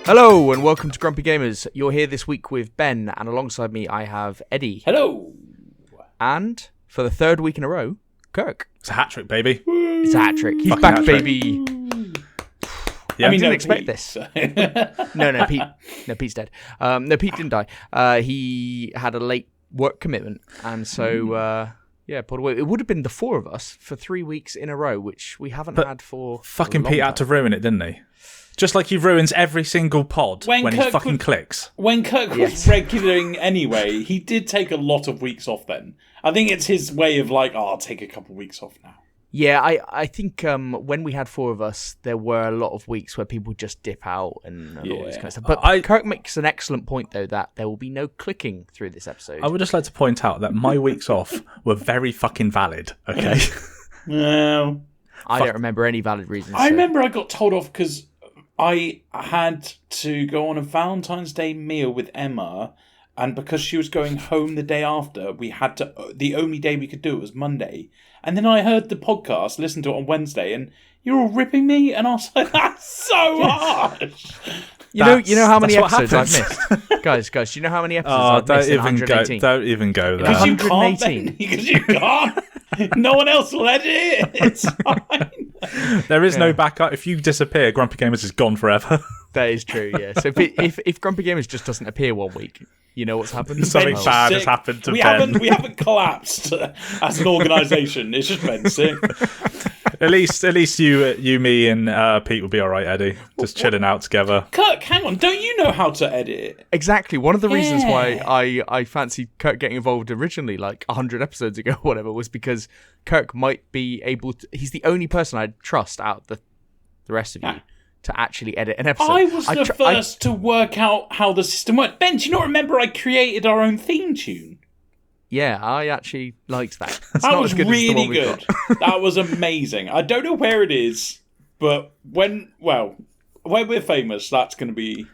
Hello and welcome to Grumpy Gamers. You're here this week with Ben, and alongside me I have Eddie. Hello. And for the third week in a row, Kirk. It's a hat trick, baby. It's a hat trick. He's Fucking back, hat trick. baby. Yeah, I didn't no, expect Pete. this. No, Pete. No, Pete's dead. No, Pete didn't die. He had a late work commitment, and so pulled away. It would have been the four of us for 3 weeks in a row, which we haven't had for. fucking a long Pete time. had to ruin it, didn't he? Just like he ruins every single pod When when he Kirk fucking would- clicks. When Kirk was Yes. regularly anyway, he did take a lot of weeks off then. I think it's his way of like, I'll take a couple of weeks off now. Yeah, I think when we had four of us, there were a lot of weeks where people just dip out and all this kind of stuff. But Kirk makes an excellent point, though, that there will be no clicking through this episode. I would just like to point out that my weeks off were very fucking valid, okay? No. I don't remember any valid reasons. I so- remember I got told off because I had to go on a Valentine's Day meal with Emma, and because she was going home the day after, we had to. The only day we could do it was Monday. And then I heard the podcast, listened to it on Wednesday, and you're all ripping me, and I was like, "That's so harsh." You know how many that's what episodes I've missed, guys. Do you know how many episodes Oh, I've missed in don't 118? even go there. Because you can't. 118. Ben, Because you can't. No one else will edit it. It's fine. There is no backup. If you disappear, Grumpy Gamers is gone forever. That is true. Yeah. So if Grumpy Gamers just doesn't appear 1 week, you know what's happened. Something Ben's bad sick. has happened to we Ben. We haven't collapsed as an organisation. It's just Ben sick. At least you, me, and Pete will be all right, Eddie. Just chilling out together. Kirk, hang on. Don't you know how to edit it? Exactly. One of the reasons why Yeah. I fancied Kirk getting involved originally, like 100 episodes ago, or whatever, was because Kirk might be able to. He's the only person I'd trust out of the rest of you to actually edit an episode. I was the first to work out how the system worked. Ben, do you not remember I created our own theme tune? Yeah, I actually liked that. It's That not was as good as the really one we've good. got. That was amazing. I don't know where it is, but when we're famous, that's going to be...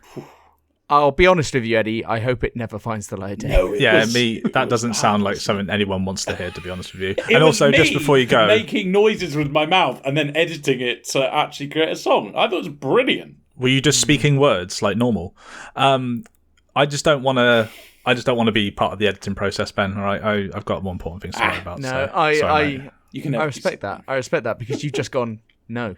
I'll be honest with you, Eddie. I hope it never finds the light of day. No, it Yeah, was- that it doesn't was sound like absolute- something anyone wants to hear, to be honest with you. It And was also, me just before you go, making noises with my mouth and then editing it to actually create a song. I thought it was brilliant. were you just speaking words like normal? I just don't want to be part of the editing process, Ben. All right, I've got more important things to worry about. No, so, sorry, mate. You can I never respect that. I respect that because you've just gone no.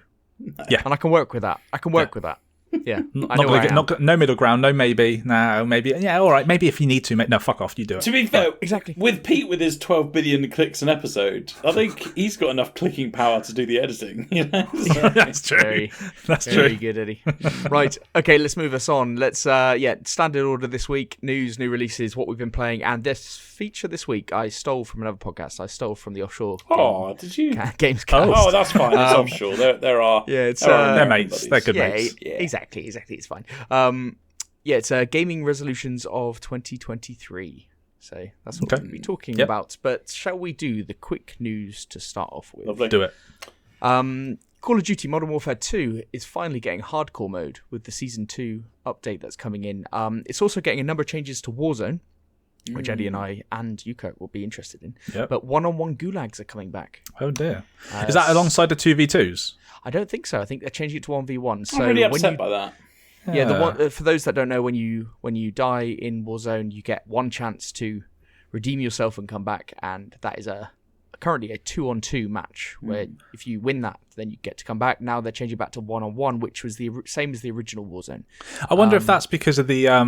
Yeah. And I can work with that. with that. Yeah. I know Not gonna where I get, am. no middle ground, no maybe, no maybe. Yeah, all right, maybe if you need to, no, fuck off, you do it. To be fair, exactly. with Pete with his 12 billion clicks an episode, I think he's got enough clicking power to do the editing. You know? So- That's true. Very, That's very true. good, Eddie. Right. Okay, let's move us on. Let's standard order this week. News, new releases, what we've been playing, and this feature this week I stole from another podcast. I stole from the offshore Oh, did you? games Oh. cast. Oh, that's fine. It's offshore. There are. Yeah, it's, there are they're They're American mates. buddies. They're good Yeah, mates. Yeah. exactly. It's fine. It's gaming resolutions of 2023. So that's what Okay. we'll be talking Yep. about. But shall we do the quick news to start off with? Lovely. Do it. Call of Duty Modern Warfare 2 is finally getting hardcore mode with the Season 2 update that's coming in. It's also getting a number of changes to Warzone, which Eddie and I and you, Kurt, will be interested in. Yep. But one-on-one gulags are coming back. Oh dear. Is that alongside the 2v2s? I don't think so. I think they're changing it to 1v1. So I'm really when upset you by that. Yeah, the one for those that don't know, when you die in Warzone, you get one chance to redeem yourself and come back, and that is currently a 2-on-2 match where if you win that, then you get to come back. Now they're changing back to 1-on-1, which was the same as the original Warzone. I wonder if that's because of the. How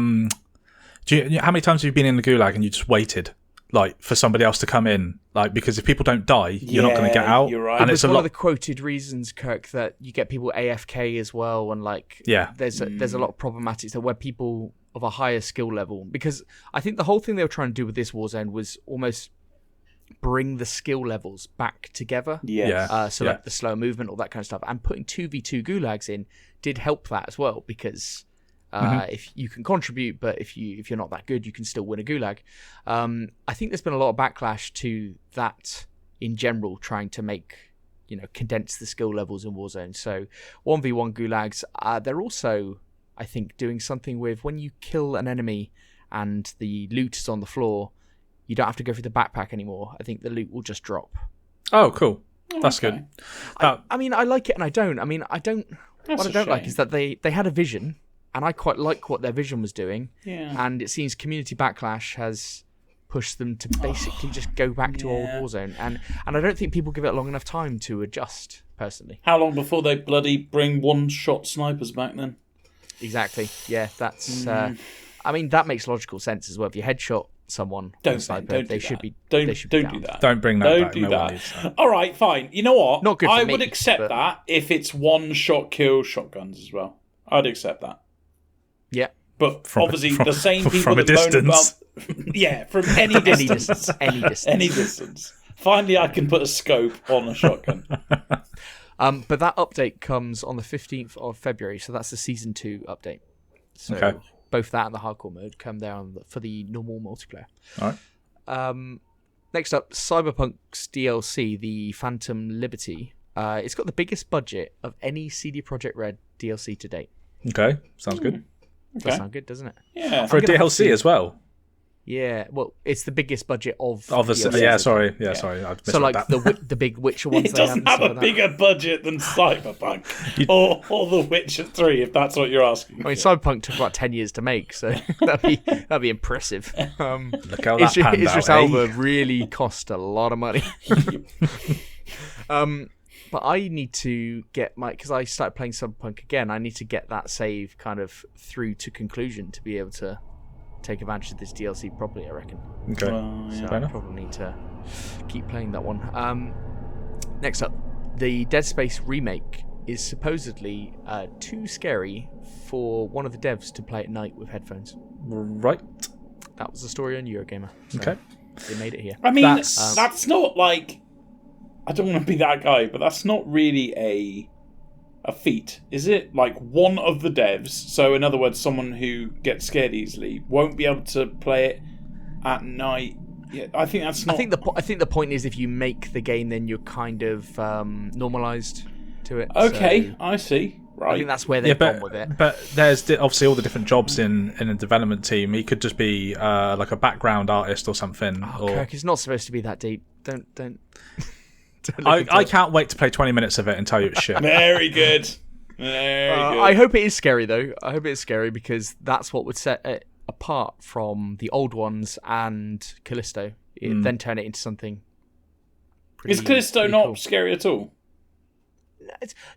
many times have you been in the gulag and you just waited, like, for somebody else to come in? Like, because if people don't die, you're not going to get out. You're right. And It's it's a one lot. of the quoted reasons, Kirk, that you get people AFK as well, and like Yeah. there's a lot of problematics there where people of a higher skill level, because I think the whole thing they were trying to do with this Warzone was almost bring the skill levels back together. Yes. Yeah. So like the slower movement, all that kind of stuff, and putting 2v2 gulags in did help that as well, because if you can contribute, but if you're not that good, you can still win a gulag. I think there's been a lot of backlash to that in general, trying to make condense the skill levels in Warzone. So 1v1 gulags, they're also, I think, doing something with when you kill an enemy and the loot is on the floor, you don't have to go through the backpack anymore. I think the loot will just drop. Oh, cool. That's Okay. good. I mean, I like it and I don't. I mean, I don't. That's What I a don't like shame. is that they had a vision and I quite like what their vision was doing. Yeah. And it seems community backlash has pushed them to basically just go back to old Warzone, and I don't think people give it long enough time to adjust. Personally, How long before they bloody bring one-shot snipers back then? exactly. Yeah, that's. I mean, that makes logical sense as well. If you headshot someone, with a Don't sniper, do they that. should be. Don't they should be do down. that. Don't bring that Don't back. do No one that. needs that. All right, fine. You know what? Not good for I me, would accept but- that if it's one-shot kill shotguns as well. I'd accept that. Yeah, But obviously, the same people from a that moan distance. about yeah, from any any distance, distance, any distance. any distance. Finally, I can put a scope on a shotgun. But that update comes on the 15th of February, so that's the Season 2 update. So Okay. both that and the hardcore mode come there for the normal multiplayer. All right. Next up, Cyberpunk's DLC, the Phantom Liberty. It's got the biggest budget of any CD Projekt Red DLC to date. Okay. Sounds good. Does Okay. sound good, doesn't it? Yeah. For a gonna have DLC to- as well. Yeah, well, it's the biggest budget of Oh, the DLC. yeah. Sorry. Yeah. Sorry. I So misread like that. the big Witcher ones. It they doesn't and have a stuff like that. bigger budget than Cyberpunk or The Witcher 3, if that's what you're asking. I mean, Cyberpunk took about 10 years to make, so that'd be impressive. Look how that panned Idris out. Elba Eh? really cost a lot of money. But I need to get because I started playing Cyberpunk again. I need to get that save kind of through to conclusion to be able to take advantage of this DLC properly, I reckon. Okay. So Fair I enough. probably need to keep playing that one. Next up, the Dead Space remake is supposedly too scary for one of the devs to play at night with headphones. Right. That was the story on Eurogamer. So Okay. they made it here. I mean, That's- that's not like... I don't want to be that guy, but that's not really a feat, is it? Like, one of the devs, so in other words, someone who gets scared easily, won't be able to play it at night. Yeah, I think that's not... I think the point is if you make the game, then you're kind of normalized to it. Okay, So I see. Right. I think that's where they've gone with it. but there's obviously all the different jobs in a development team. He could just be like a background artist or something. Oh, or Kirk, it's not supposed to be that deep. Don't look into I it. can't wait to play 20 minutes of it and tell you it's shit. Very good. Very good. I hope it is scary though. I hope it's scary because that's what would set it apart from the old ones and Callisto. Then turn it into something. Is Callisto pretty not cool. scary at all?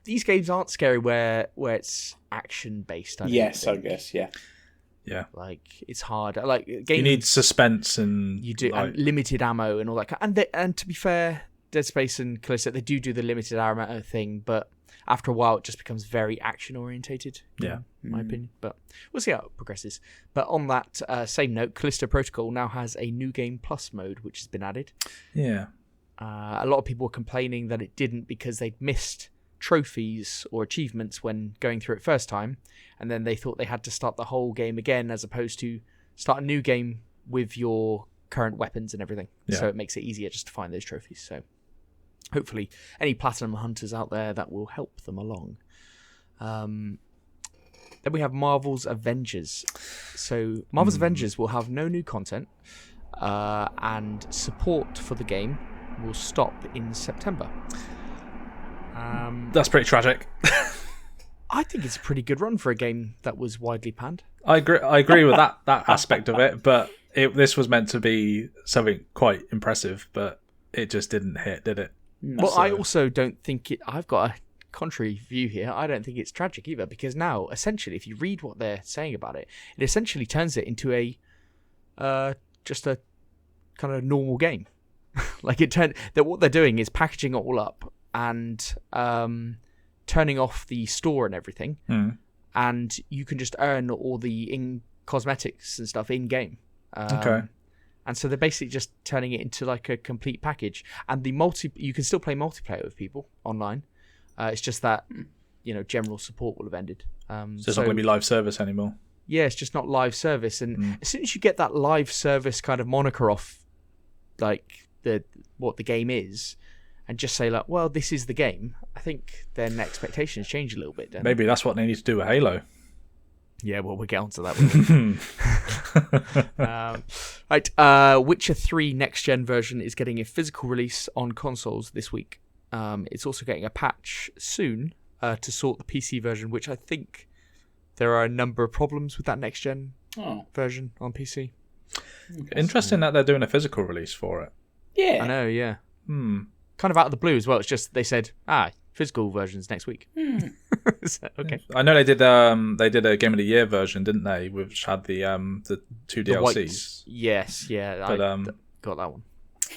These games aren't scary where it's action based. Yes, I guess, yeah. Yeah. Like it's hard. Like games You need suspense and you do like, and limited ammo and all that. And to be fair, Dead Space and Callisto they do the limited ammo thing, but after a while it just becomes very action orientated. Yeah. in my opinion. But we'll see how it progresses. But on that same note, Callisto Protocol now has a new game plus mode which has been added. yeah. A lot of people were complaining that it didn't because they'd missed trophies or achievements when going through it first time, and then they thought they had to start the whole game again as opposed to start a new game with your current weapons and everything. Yeah. So it makes it easier just to find those trophies. So hopefully any platinum hunters out there, that will help them along. Then we have Marvel's Avengers. So Marvel's Avengers will have no new content, and support for the game will stop in September. That's pretty tragic. I think it's a pretty good run for a game that was widely panned. I agree with that aspect of it, but this was meant to be something quite impressive, but it just didn't hit, did it? Well, I also don't think it. I've got a contrary view here. I don't think it's tragic either, because now, essentially, if you read what they're saying about it, it essentially turns it into a just a kind of normal game. Like what they're doing is packaging it all up and turning off the store and everything, and you can just earn all the cosmetics and stuff in game. Okay. And so they're basically just turning it into like a complete package. And you can still play multiplayer with people online. It's just that general support will have ended. So it's not going to be live service anymore. Yeah, it's just not live service. And as soon as you get that live service kind of moniker off, like what the game is, and just say like, well, this is the game, I think then expectations change a little bit. Don't Maybe that's what they need to do with Halo. Yeah, well, we'll get onto that. Right, Witcher 3 Next Gen version is getting a physical release on consoles this week. It's also getting a patch soon to sort the PC version, which I think there are a number of problems with that next gen Oh, version on PC. Interesting that they're doing a physical release for it. yeah. I know, yeah. Hmm. Kind of out of the blue as well. It's just they said, physical versions next week. So, okay. I know they did a Game of the Year version, didn't they? Which had the 2 The DLCs. white- Yes, yeah. But I got that one.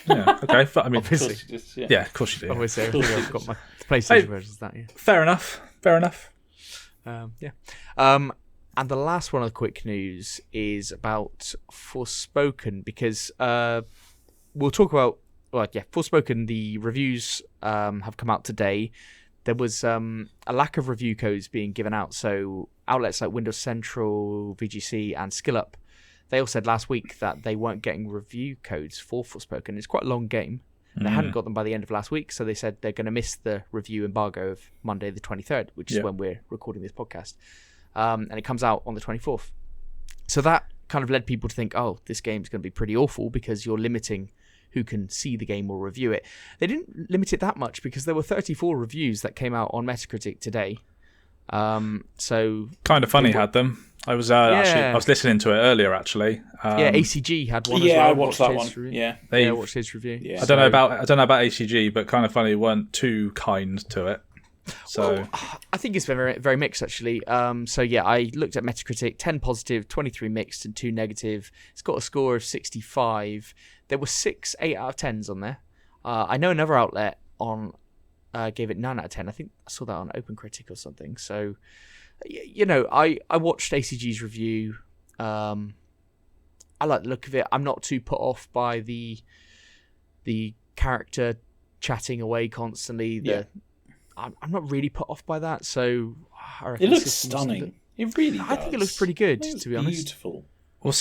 yeah, okay. I mean, Obviously. Of course you just- yeah. yeah, of course you do. Obviously, Of course I've it got is. my PlayStation versions of that, yeah. Fair enough. Fair enough. Yeah. And the last one of the quick news is about Forspoken, because we'll talk about, Forspoken, the reviews have come out today. There was a lack of review codes being given out, so outlets like Windows Central, VGC, and SkillUp, they all said last week that they weren't getting review codes for Forspoken. It's quite a long game. They hadn't got them by the end of last week, so they said they're going to miss the review embargo of Monday the 23rd, which is when we're recording this podcast. And it comes out on the 24th. So that kind of led people to think, oh, this game's going to be pretty awful because you're limiting who can see the game or review it. They didn't limit it that much because there were 34 reviews that came out on Metacritic today. So Kind of funny had them. I was actually I was listening to it earlier actually. ACG had one. Yeah, as well. I watched that one. his review. Yeah. I watched his review. Yeah. I don't know about ACG, but kind of funny weren't too kind to it. So Well, I think it's been very, very mixed actually. So yeah, I looked at Metacritic: 10 positive, 23 mixed, and 2 negative. It's got a score of 65. There were 6 8 out of 10s on there. I know another outlet gave it 9 out of 10. I think I saw that on OpenCritic or something. So, I watched ACG's review. I like the look of it. I'm not too put off by the character chatting away constantly. I'm not really put off by that. So I reckon It looks the system's stunning. It really does. I think it looks pretty good, to be honest. Beautiful. well,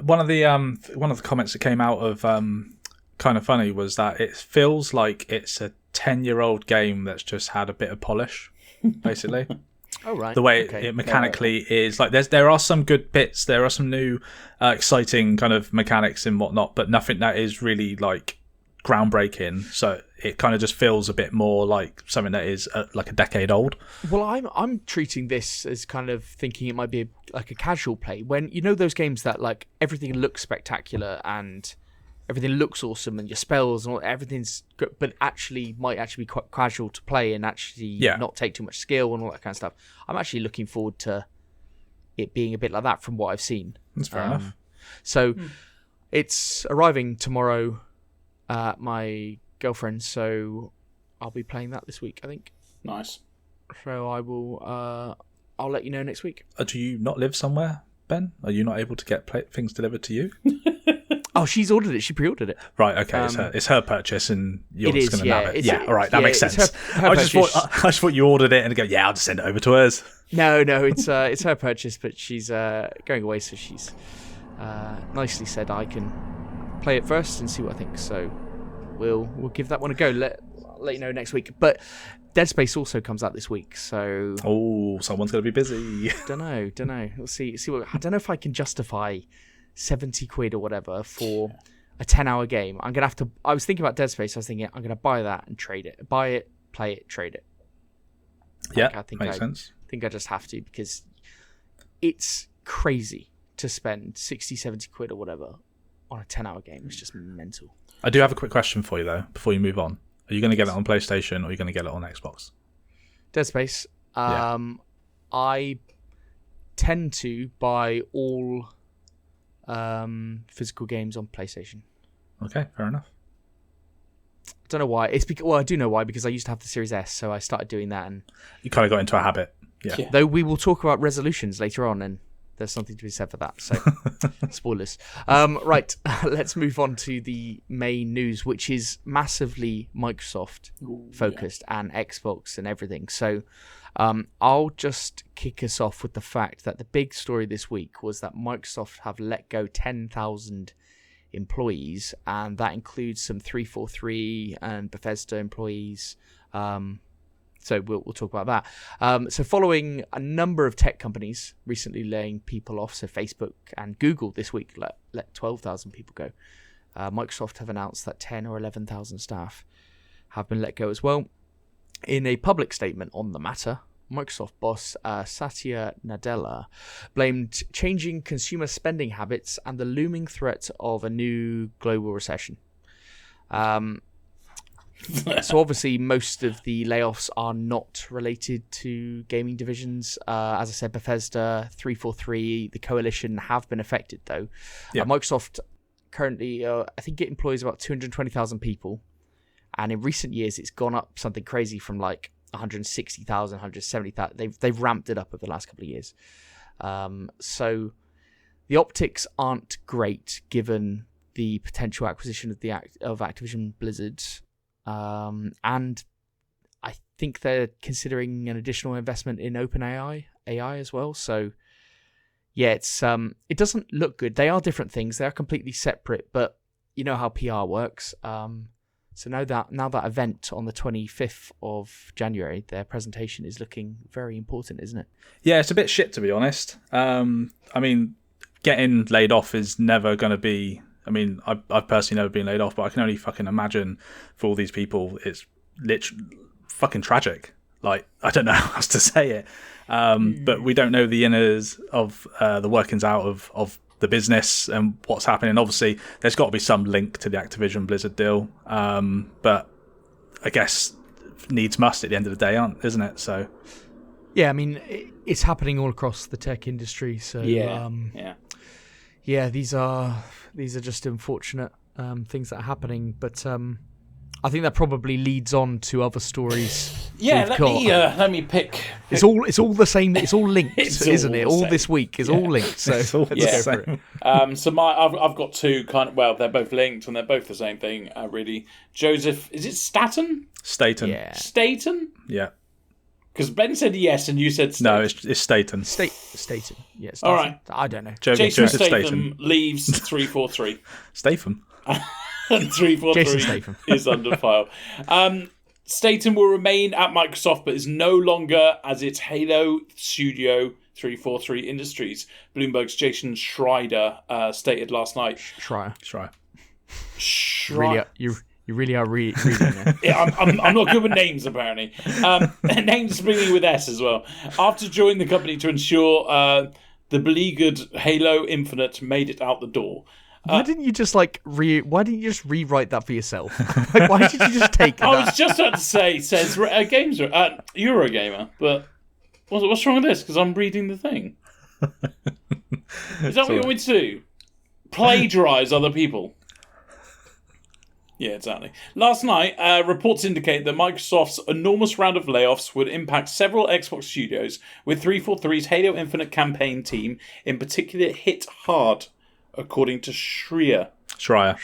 one of the comments that came out of kind of funny was that it feels like it's a 10-year-old game that's just had a bit of polish, basically. Oh right. The way okay. it mechanically is like there are some good bits, there are some new exciting kind of mechanics and whatnot, but nothing that is really like groundbreaking. So it kind of just feels a bit more like something that is like a decade old. Well, I'm treating this as kind of thinking it might be like a casual play. When those games that like everything looks spectacular and everything looks awesome and your spells and everything's good, but might actually be quite casual to play and actually not take too much skill and all that kind of stuff. I'm actually looking forward to it being a bit like that from what I've seen. That's fair enough. So it's arriving tomorrow at my girlfriend's, so I'll be playing that this week, I think. Nice. So I will. I'll let you know next week. Do you not live somewhere, Ben? Are you not able to get things delivered to you? Oh, she's ordered it. She pre-ordered it. Right, okay. It's her purchase, and you're just going to nab it. It's all right, that makes sense. I just thought you ordered it and go, I'll just send it over to hers. No, it's her purchase, but she's going away, so she's nicely said I can play it first and see what I think. So we'll give that one a go. I'll let you know next week. But Dead Space also comes out this week, so someone's going to be busy. Don't know. We'll see what. I don't know if I can justify 70 quid or whatever for a 10-hour game. I'm gonna have to. I was thinking about Dead Space. I was thinking I'm gonna buy that and trade it. Buy it, play it, trade it. I think makes sense. I think I just have to, because it's crazy to spend 60, 70 quid or whatever on a 10-hour game. It's just mental. I do have a quick question for you though. Before you move on, are you going to get it on PlayStation or are you going to get it on Xbox? Dead Space. I tend to buy all physical games on PlayStation. Okay, fair enough. I don't know why. I do know why, because I used to have the Series S, so I started doing that. And you kind of got into a habit. Yeah. Though we will talk about resolutions later on, and there's something to be said for that. So, spoilers. Right, let's move on to the main news, which is massively Microsoft focused and Xbox and everything. So, I'll just kick us off with the fact that the big story this week was that Microsoft have let go 10,000 employees, and that includes some 343 and Bethesda employees. So we'll talk about that. So following a number of tech companies recently laying people off, so Facebook and Google this week let 12,000 people go. Microsoft have announced that 10 or 11,000 staff have been let go as well. In a public statement on the matter, Microsoft boss Satya Nadella blamed changing consumer spending habits and the looming threat of a new global recession. So obviously most of the layoffs are not related to gaming divisions. As I said, Bethesda, 343, the Coalition have been affected though. Yep. Microsoft currently, I think it employs about 220,000 people. And in recent years, it's gone up something crazy from like 160,000, 170,000. They've ramped it up over the last couple of years. So the optics aren't great given the potential acquisition of Activision Blizzard. And I think they're considering an additional investment in OpenAI as well. So yeah, it doesn't look good. They are different things. They are completely separate, but you know how PR works. So now that event on the 25th of January, their presentation is looking very important, isn't it? Yeah, it's a bit shit, to be honest. I mean, getting laid off is never going to be... I mean, I've personally never been laid off, but I can only fucking imagine for all these people, it's literally fucking tragic. Like, I don't know how else to say it. But we don't know the inners of the workings out of the business and what's happening. Obviously, there's got to be some link to the Activision Blizzard deal. But I guess needs must at the end of the day, isn't it? So yeah, I mean, it's happening all across the tech industry. So yeah, these are just unfortunate things that are happening, but I think that probably leads on to other stories. Yeah, let me pick. It's all the same. It's all linked, isn't it? All same. this week is all linked. So let's go for it. So I've got two kind of. Well, they're both linked and they're both the same thing. Really, Joseph, is it Staten? Staten. Yeah. Staten? Yeah. Because Ben said yes and you said Staten. No, it's Staten. Staten. Yeah. Staten. All right. I don't know. Jason Joseph Statham leaves 343. Statham. And 343 Jason Statham. is under file. Staten will remain at Microsoft, but is no longer as its Halo studio 343 Industries. Bloomberg's Jason Schreier stated last night. Schreier. You really are reading it. Yeah, I'm not good with names, apparently. Names beginning with S as well. After joining the company to ensure the beleaguered Halo Infinite made it out the door. Why didn't you just rewrite that for yourself? Like, why did you just take that? I was just about to say, says games Eurogamer, but what's wrong with this? Because I'm reading the thing. Is that what you want me to do? Plagiarise other people? Yeah, exactly. Last night, reports indicate that Microsoft's enormous round of layoffs would impact several Xbox studios, with 343's Halo Infinite campaign team in particular hit hard, according to Schreier. Oh,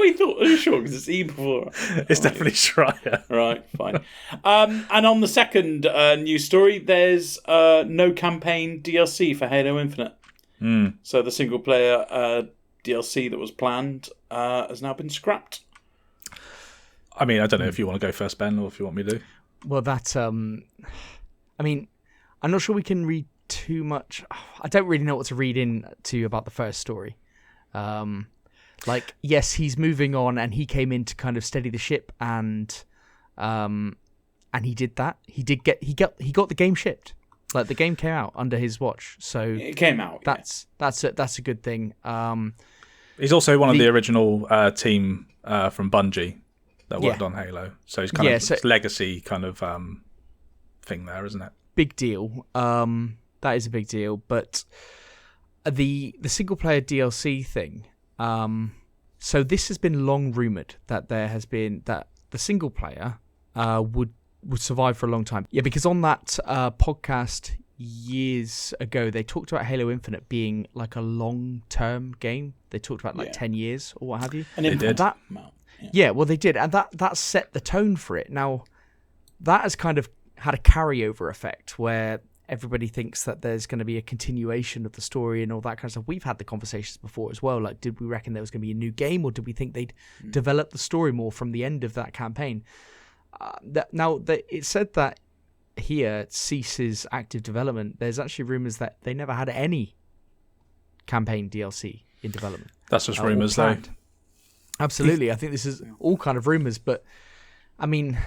we thought, are you sure? Because it's E before. It's definitely Schreier. Right, fine. And on the second news story, there's no campaign DLC for Halo Infinite. So the single player DLC that was planned has now been scrapped. I mean, I don't know if you want to go first, Ben, or if you want me to. Well, I mean, I'm not sure we can read too much. I don't really know what to read into about the first story. Like, yes, he's moving on, and he came in to kind of steady the ship, and he did that. He got the game shipped. Like, the game came out under his watch, so it came out. That's a good thing. He's also one of the original team from Bungie that worked on Halo, so he's kind of legacy kind of thing there, isn't it? Big deal. That is a big deal, but the single player DLC thing. So this has been long rumored that the single player would survive for a long time. Yeah, because on that podcast years ago, they talked about Halo Infinite being like a long-term game. They talked about 10 years or what have you. And they did. Well, they did, and that set the tone for it. Now, that has kind of had a carryover effect where everybody thinks that there's going to be a continuation of the story and all that kind of stuff. We've had the conversations before as well. Like, did we reckon there was going to be a new game, or did we think they'd develop the story more from the end of that campaign? It said that here ceases active development. There's actually rumors that they never had any campaign DLC in development. That's just rumors, though. Absolutely. I think this is all kind of rumors, but I mean,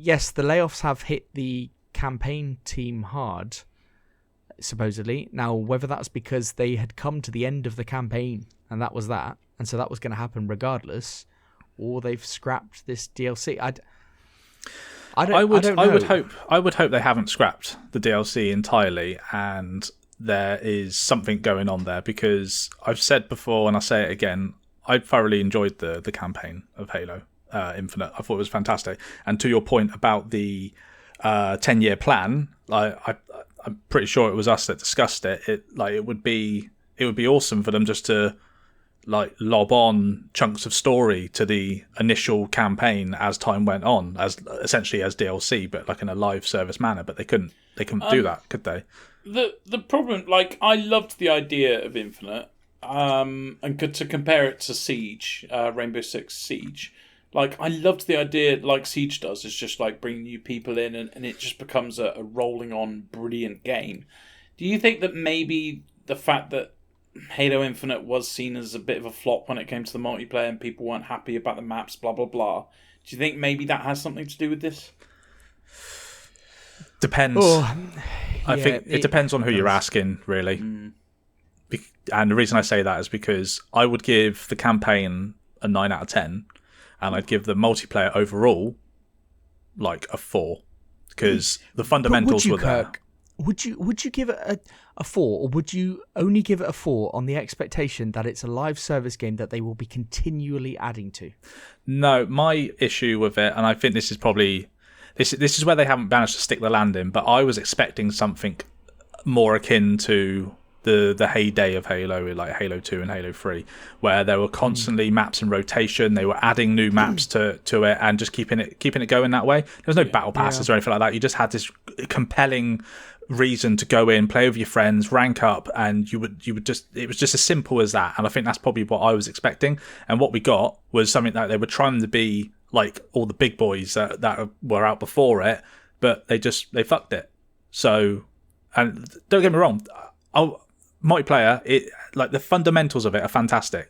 yes, the layoffs have hit the campaign team hard, supposedly. Now, whether that's because they had come to the end of the campaign and that was that, and so that was going to happen regardless, or they've scrapped this DLC. I would hope they haven't scrapped the DLC entirely, and there is something going on there, because I've said before and I'll say it again, I thoroughly enjoyed the campaign of Halo Infinite. I thought it was fantastic. And to your point about the 10-year plan, I'm pretty sure it was us that discussed it. It would be awesome for them just to lob on chunks of story to the initial campaign as time went on, as essentially as DLC, but like in a live service manner. But they couldn't do that, could they? The problem, I loved the idea of Infinite, and to compare it to Siege, Rainbow Six Siege, I loved the idea, like Siege does, is just bringing new people in, and it just becomes a rolling on brilliant game. Do you think that maybe the fact that Halo Infinite was seen as a bit of a flop when it came to the multiplayer and people weren't happy about the maps, blah blah blah, do you think maybe that has something to do with this? Depends. I think it depends on who you're asking, really. And the reason I say that is because I would give the campaign a 9 out of 10, and I'd give the multiplayer overall a 4, because the fundamentals were there. Would you give it a 4, or would you only give it a 4 on the expectation that it's a live service game that they will be continually adding to? No, my issue with it, and I think this is probably this is where they haven't managed to stick the landing, but I was expecting something more akin to the heyday of Halo, like Halo 2 and Halo 3, where there were constantly maps in rotation. They were adding new maps to it and just keeping it going that way. There was no battle passes or anything like that. You just had this compelling reason to go in, play with your friends, rank up, and you would just, it was just as simple as that. And I think that's probably what I was expecting. And what we got was something that they were trying to be like all the big boys that were out before it, but they fucked it. So, and don't get me wrong, multiplayer, the fundamentals of it are fantastic.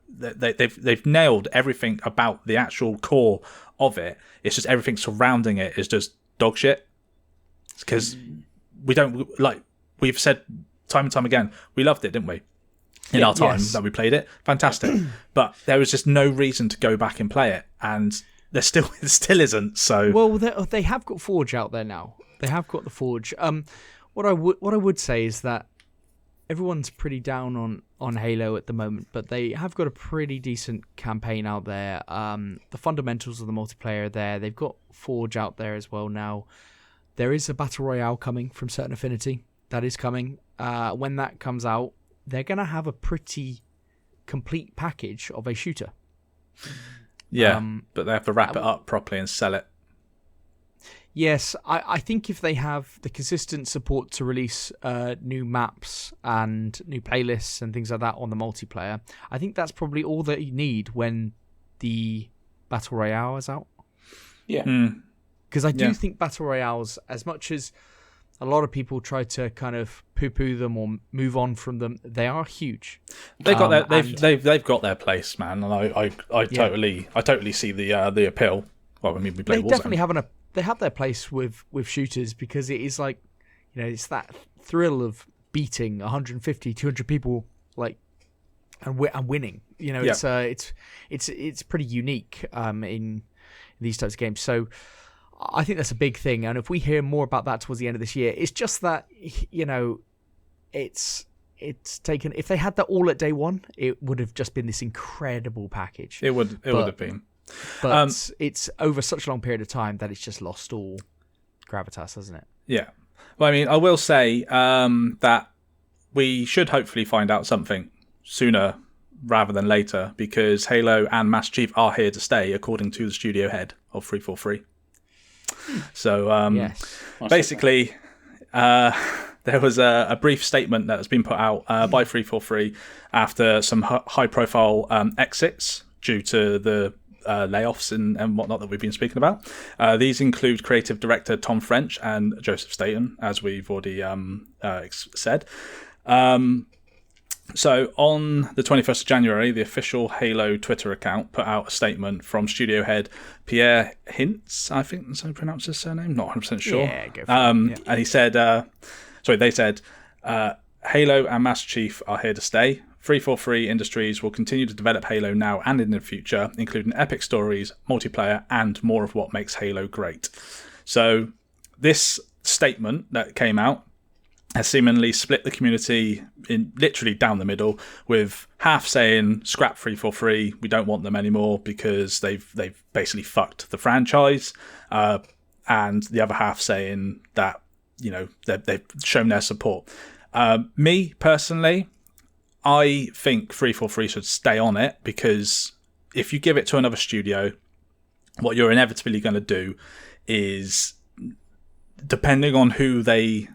They've nailed everything about the actual core of it. It's just everything surrounding it is just dog shit. Because we've said time and time again, we loved it, didn't we? In our time that we played it, fantastic. But there was just no reason to go back and play it, and there still isn't. So they have got Forge out there now. They have got the Forge. What I would say is that everyone's pretty down on Halo at the moment, but they have got a pretty decent campaign out there. The fundamentals of the multiplayer are there. They've got Forge out there as well now. There is a Battle Royale coming from Certain Affinity. That is coming. When that comes out, they're going to have a pretty complete package of a shooter. Yeah, but they have to wrap it up properly and sell it. Yes, I think if they have the consistent support to release new maps and new playlists and things like that on the multiplayer, I think that's probably all that you need when the Battle Royale is out. Yeah. Because I do think Battle Royales, as much as a lot of people try to kind of poo-poo them or move on from them, they are huge. They've got their place, man, and I totally see the appeal. Well, I mean, we play Warzone. Definitely they have their place with shooters, because it is like, it's that thrill of beating 150, 200 people, and winning. It's pretty unique in these types of games. So I think that's a big thing. And if we hear more about that towards the end of this year, it's just that, it's taken. If they had that all at day one, it would have just been this incredible package. It would have been. But it's over such a long period of time that it's just lost all gravitas, hasn't it? Yeah. Well, I mean, I will say that we should hopefully find out something sooner rather than later, because Halo and Master Chief are here to stay, according to the studio head of 343. So basically, there was a brief statement that has been put out by 343 after some high-profile exits due to the layoffs and whatnot that we've been speaking about. These include creative director Tom French and Joseph Staten, as we've already said. So on the 21st of January, the official Halo Twitter account put out a statement from studio head Pierre Hintz, I think that's how you pronounce his surname, not 100% sure. Yeah, go for it. And he said, they said, Halo and Master Chief are here to stay. 343 Industries will continue to develop Halo now and in the future, including epic stories, multiplayer, and more of what makes Halo great. So this statement that came out has seemingly split the community in literally down the middle, with half saying scrap 343, we don't want them anymore because they've basically fucked the franchise, and the other half saying that, you know, they've shown their support. Me personally, I think 343 should stay on it, because if you give it to another studio, what you're inevitably going to do is, depending on who they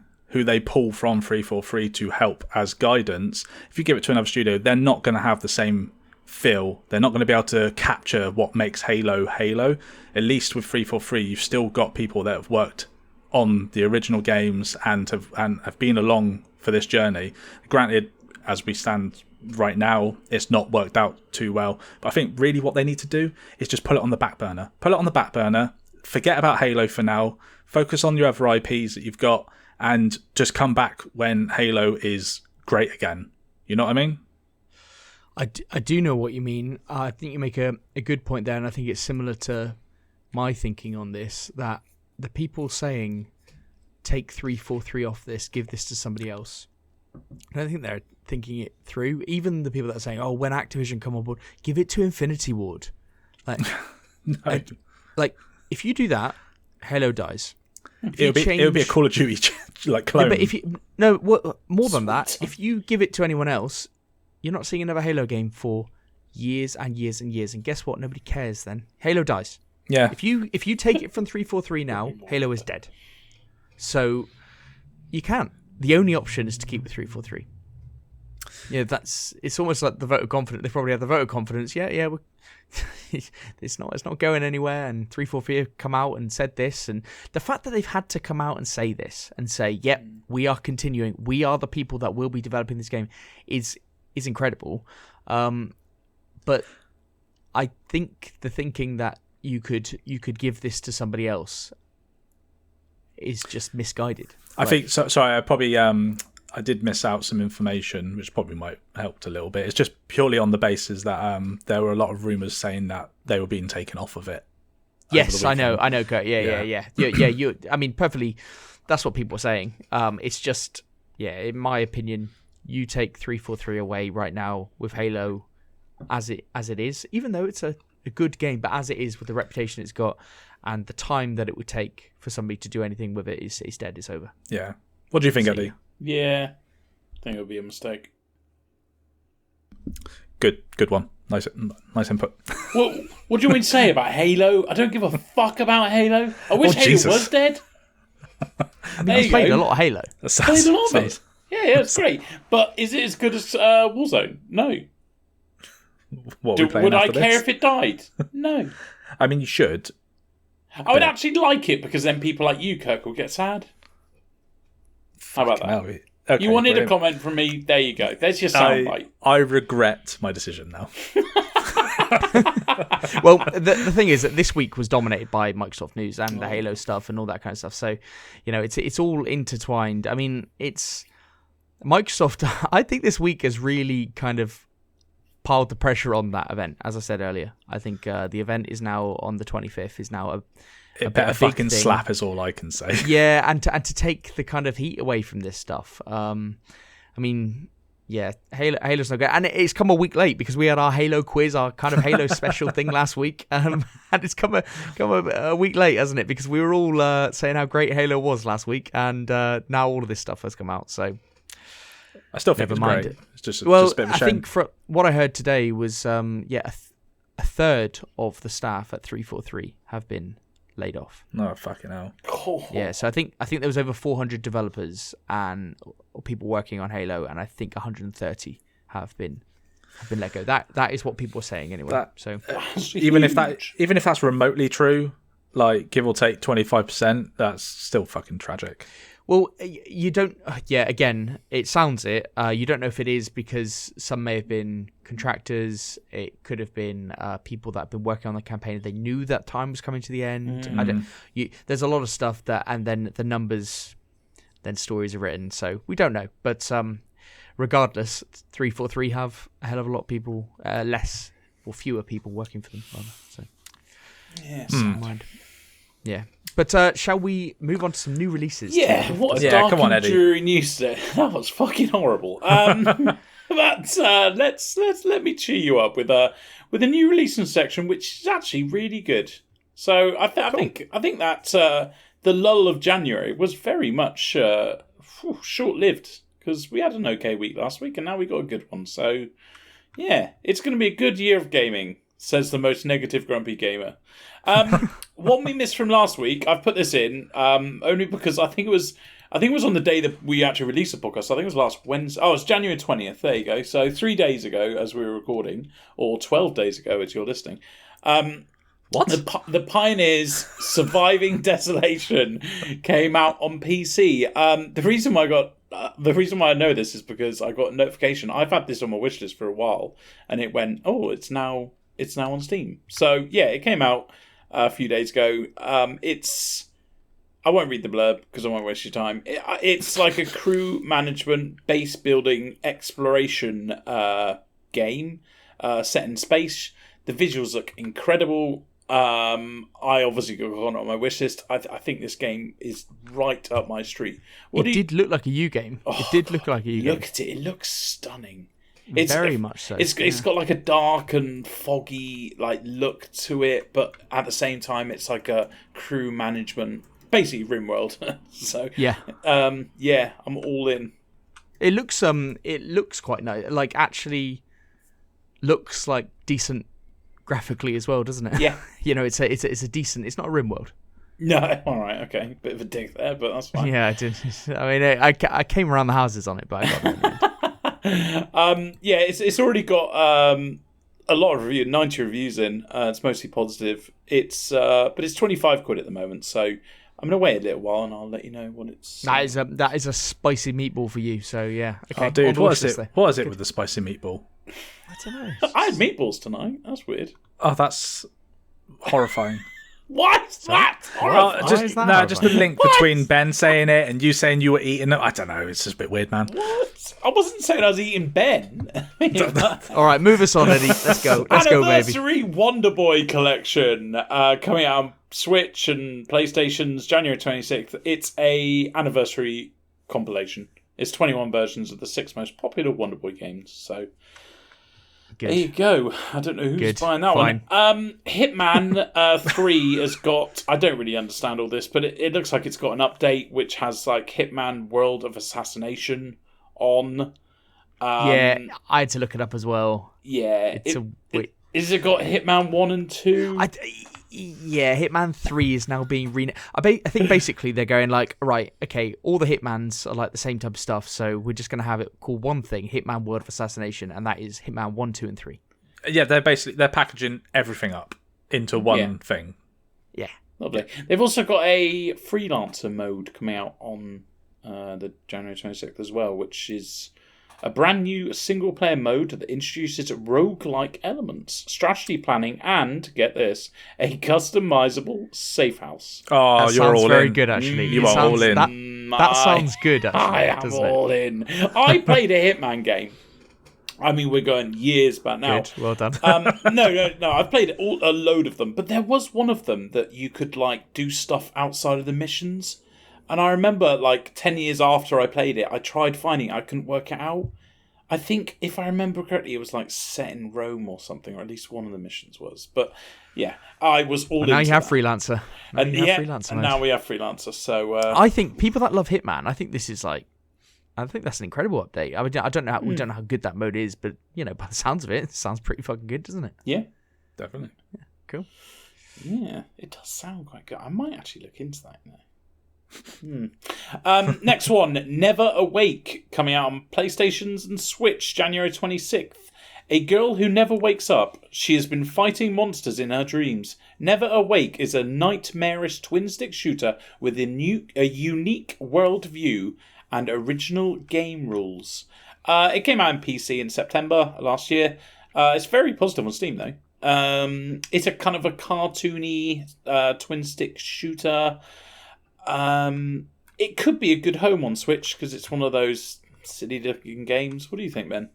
pull from 343 to help as guidance, if you give it to another studio, they're not going to have the same feel. They're not going to be able to capture what makes Halo Halo. At least with 343, you've still got people that have worked on the original games and have been along for this journey. Granted, as we stand right now, it's not worked out too well. But I think really what they need to do is just put it on the back burner. Put it on the back burner. Forget about Halo for now. Focus on your other IPs that you've got, and just come back when Halo is great again. You know what I mean? I do know what you mean. I think you make a good point there, and I think it's similar to my thinking on this, that the people saying, take 343 off this, give this to somebody else, I don't think they're thinking it through. Even the people that are saying, oh, when Activision come on board, give it to Infinity Ward. Like, No. like if you do that, Halo dies. It would be a Call of Duty like clone. Yeah, but if you more than that, if you give it to anyone else, you're not seeing another Halo game for years and years and years. And guess what? Nobody cares then. Halo dies. Yeah. If you take it from 343 now, Halo is dead. So you can't. The only option is to keep with 343. Yeah, it's almost like the vote of confidence. They probably have the vote of confidence. Yeah, it's not going anywhere. And 343 have come out and said this, and the fact that they've had to come out and say this and say, "Yep, we are continuing. We are the people that will be developing this game," is incredible. But I think the thinking that you could give this to somebody else is just misguided. I think so. Sorry, I probably I did miss out some information, which probably might helped a little bit. It's just purely on the basis that there were a lot of rumours saying that they were being taken off of it. Yes, I know, Kurt. Yeah. I mean, perfectly. That's what people are saying. It's just, in my opinion, you take 343 away right now with Halo as it is, even though it's a good game, but as it is with the reputation it's got and the time that it would take for somebody to do anything with it, is dead. It's over. Yeah. What do you think, Eddie? Yeah, I think it would be a mistake. Good one. Nice input. What do you want me to say about Halo? I don't give a fuck about Halo. I wish Halo Jesus. was dead. I mean, I've played a lot of Halo. Played a lot of it. Yeah, it's great. But is it as good as Warzone? No. Would I care if it died? No. I mean, you should. I would actually like it, because then people like you, Kirk, will get sad. How about that? No. Okay, you wanted brilliant. a comment from me. There you go. There's your soundbite. I regret my decision now. Well, the thing is that this week was dominated by Microsoft news and the Halo stuff and all that kind of stuff. So, it's all intertwined. I mean, it's Microsoft. I think this week has really kind of piled the pressure on that event. As I said earlier, I think the event is now on the 25th. Is now a better fucking slap is all I can say. Yeah, and to take the kind of heat away from this stuff. I mean, yeah, Halo's no good, and it's come a week late because we had our Halo quiz, our kind of Halo special thing last week, and it's come a week late, hasn't it? Because we were all saying how great Halo was last week, and now all of this stuff has come out. So I still think it's great. It's just a bit of a shame. I think from what I heard today was a third of the staff at 343 have been laid off. No, fucking hell. Oh. Yeah, so I think there was over 400 developers and people working on Halo, and I think 130 have been let go. That is what people are saying anyway. Even if that's remotely true, like give or take 25%, that's still fucking tragic. Well, you don't. Yeah, again, it sounds it. You don't know if it is because some may have been contractors. It could have been people that have been working on the campaign. They knew that time was coming to the end. I don't. There's a lot of stuff that, and then the numbers, then stories are written. So we don't know. But regardless, 343 have a hell of a lot of people, less or fewer people working for them. Rather. So Yes. mind. Yeah. But shall we move on to some new releases? Yeah, what a dark come on, and Eddie. dreary news there. That was fucking horrible. But let me cheer you up with a new releasing section, which is actually really good. So I think that the lull of January was very much short lived, because we had an okay week last week and now we got a good one. So yeah, it's going to be a good year of gaming, says the most negative grumpy gamer. What we missed from last week, I've put this in only because I think it was on the day that we actually released the podcast. I think it was last Wednesday. Oh, it's January 20th. There you go. So 3 days ago, as we were recording, or 12 days ago, as you're listening. What? The Pioneers Surviving Desolation came out on PC. The reason why I know this is because I got a notification. I've had this on my wishlist for a while, and it went, oh, it's now on Steam. So yeah, it came out a few days ago. I won't read the blurb because I won't waste your time. It's like a crew management, base building, exploration game set in space. The visuals look incredible. I obviously got it on my wishlist. I think this game is right up my street. It did look like a U game. It did look like a U game. Look at it. It looks stunning. Very much so. It's got like a dark and foggy look to it, but at the same time, it's like a crew management, basically RimWorld. So yeah, I'm all in. It looks quite nice. Like actually, looks like decent graphically as well, doesn't it? Yeah. It's a decent. It's not a RimWorld. No, all right, okay, bit of a dig there, but that's fine. Yeah, I did. I mean, I came around the houses on it, but I got it in the end. Yeah, it's already got a lot of reviews, 90 reviews in. It's mostly positive. But it's 25 quid at the moment, so I'm gonna wait a little while and I'll let you know what it's. That is a spicy meatball for you. So yeah, okay. Oh, dude, what is it? There. What is it with the spicy meatball? I don't know. I had meatballs tonight. That's weird. Oh, that's horrifying. What's that? Well, Why is that just the link between Ben saying it and you saying you were eating it. I don't know. It's just a bit weird, man. What? I wasn't saying I was eating Ben. All right, move us on, Eddie. Let's go. Let's go, baby. Anniversary Wonder Boy collection coming out on Switch and PlayStation's January 26th. It's a anniversary compilation. It's 21 versions of the 6 most popular Wonder Boy games. So Good. there you go. I don't know who's Good. buying that Fine. one. Hitman 3 has got... I don't really understand all this, but it looks like it's got an update which has Hitman World of Assassination on. Yeah, I had to look it up as well. Yeah. Is it got Hitman 1 and 2? Yeah, Hitman 3 is now being renamed. I think basically they're going right, okay, all the Hitmans are the same type of stuff, so we're just going to have it called one thing, Hitman World of Assassination, and that is Hitman 1, 2, and 3. Yeah, they're packaging everything up into one thing. Yeah. Lovely. They've also got a freelancer mode coming out on the January 26th as well, which is a brand new single-player mode that introduces roguelike elements, strategy planning, and, get this, a customizable safe house. Oh, That you're sounds all very in. good, actually. You are all in. That sounds good, actually. I am doesn't all it? in. I played a Hitman game. I mean, we're going years back now. Good, well done. No. I've played a load of them, but there was one of them that you could do stuff outside of the missions. And I remember 10 years after I played it, I tried finding it. I couldn't work it out. I think, if I remember correctly, it was set in Rome or something, or at least one of the missions was. But yeah, I was all now into you have that. Freelancer. And Freelancer mode. now we have Freelancer. So I think people that love Hitman, I think this is I think that's an incredible update. I mean, I don't know. We don't know how good that mode is, but by the sounds of it, it sounds pretty fucking good, doesn't it? yeah, Definitely. Cool. yeah, it does sound quite good. I might actually look into that now. Next one, Never Awake, coming out on PlayStations and Switch, January 26th. A girl who never wakes up. She has been fighting monsters in her dreams. Never Awake is a nightmarish twin-stick shooter with a unique world view and original game rules. It came out on PC in September last year. It's very positive on Steam, though. It's a kind of a cartoony twin-stick shooter. It could be a good home on Switch because it's one of those silly-looking games. What do you think, Ben?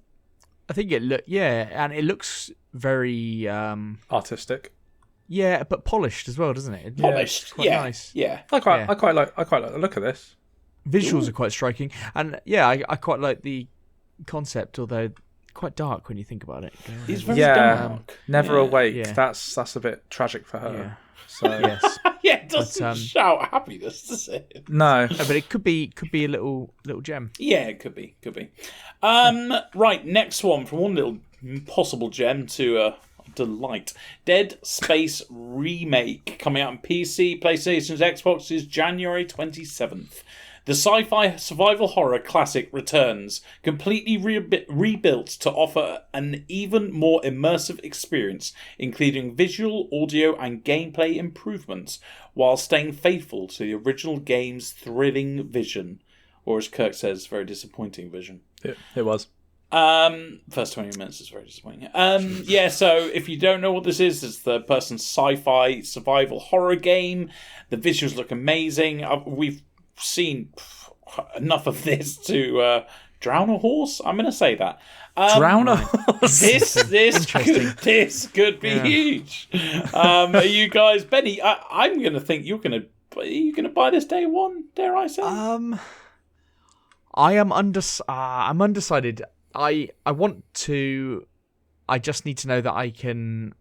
I think and it looks very artistic. Yeah, but polished as well, doesn't it? Polished, it's quite nice. Yeah, I quite like the look of this. Visuals are quite striking, and I quite like the concept, although quite dark when you think about it. It's very dark. Never Awake. Yeah. That's a bit tragic for her. Yeah. So Yes, Yeah, it doesn't shout happiness, does it? no. but it could be a little gem. Yeah, it could be. Right, next one from one little possible gem to a delight. Dead Space Remake coming out on PC, PlayStation's, Xbox's January 27th. The sci-fi survival horror classic returns, completely rebuilt to offer an even more immersive experience, including visual, audio, and gameplay improvements, while staying faithful to the original game's thrilling vision. Or as Kirk says, very disappointing vision. It was. First 20 minutes is very disappointing. So if you don't know what this is, it's the person's sci-fi survival horror game. The visuals look amazing. We've seen enough of this to drown a horse. I'm going to say that. Drown a horse. This could be huge. Are you guys, Benny? I'm going to think are you going to buy this day one? Dare I say? I'm undecided. I want to. I just need to know that I can.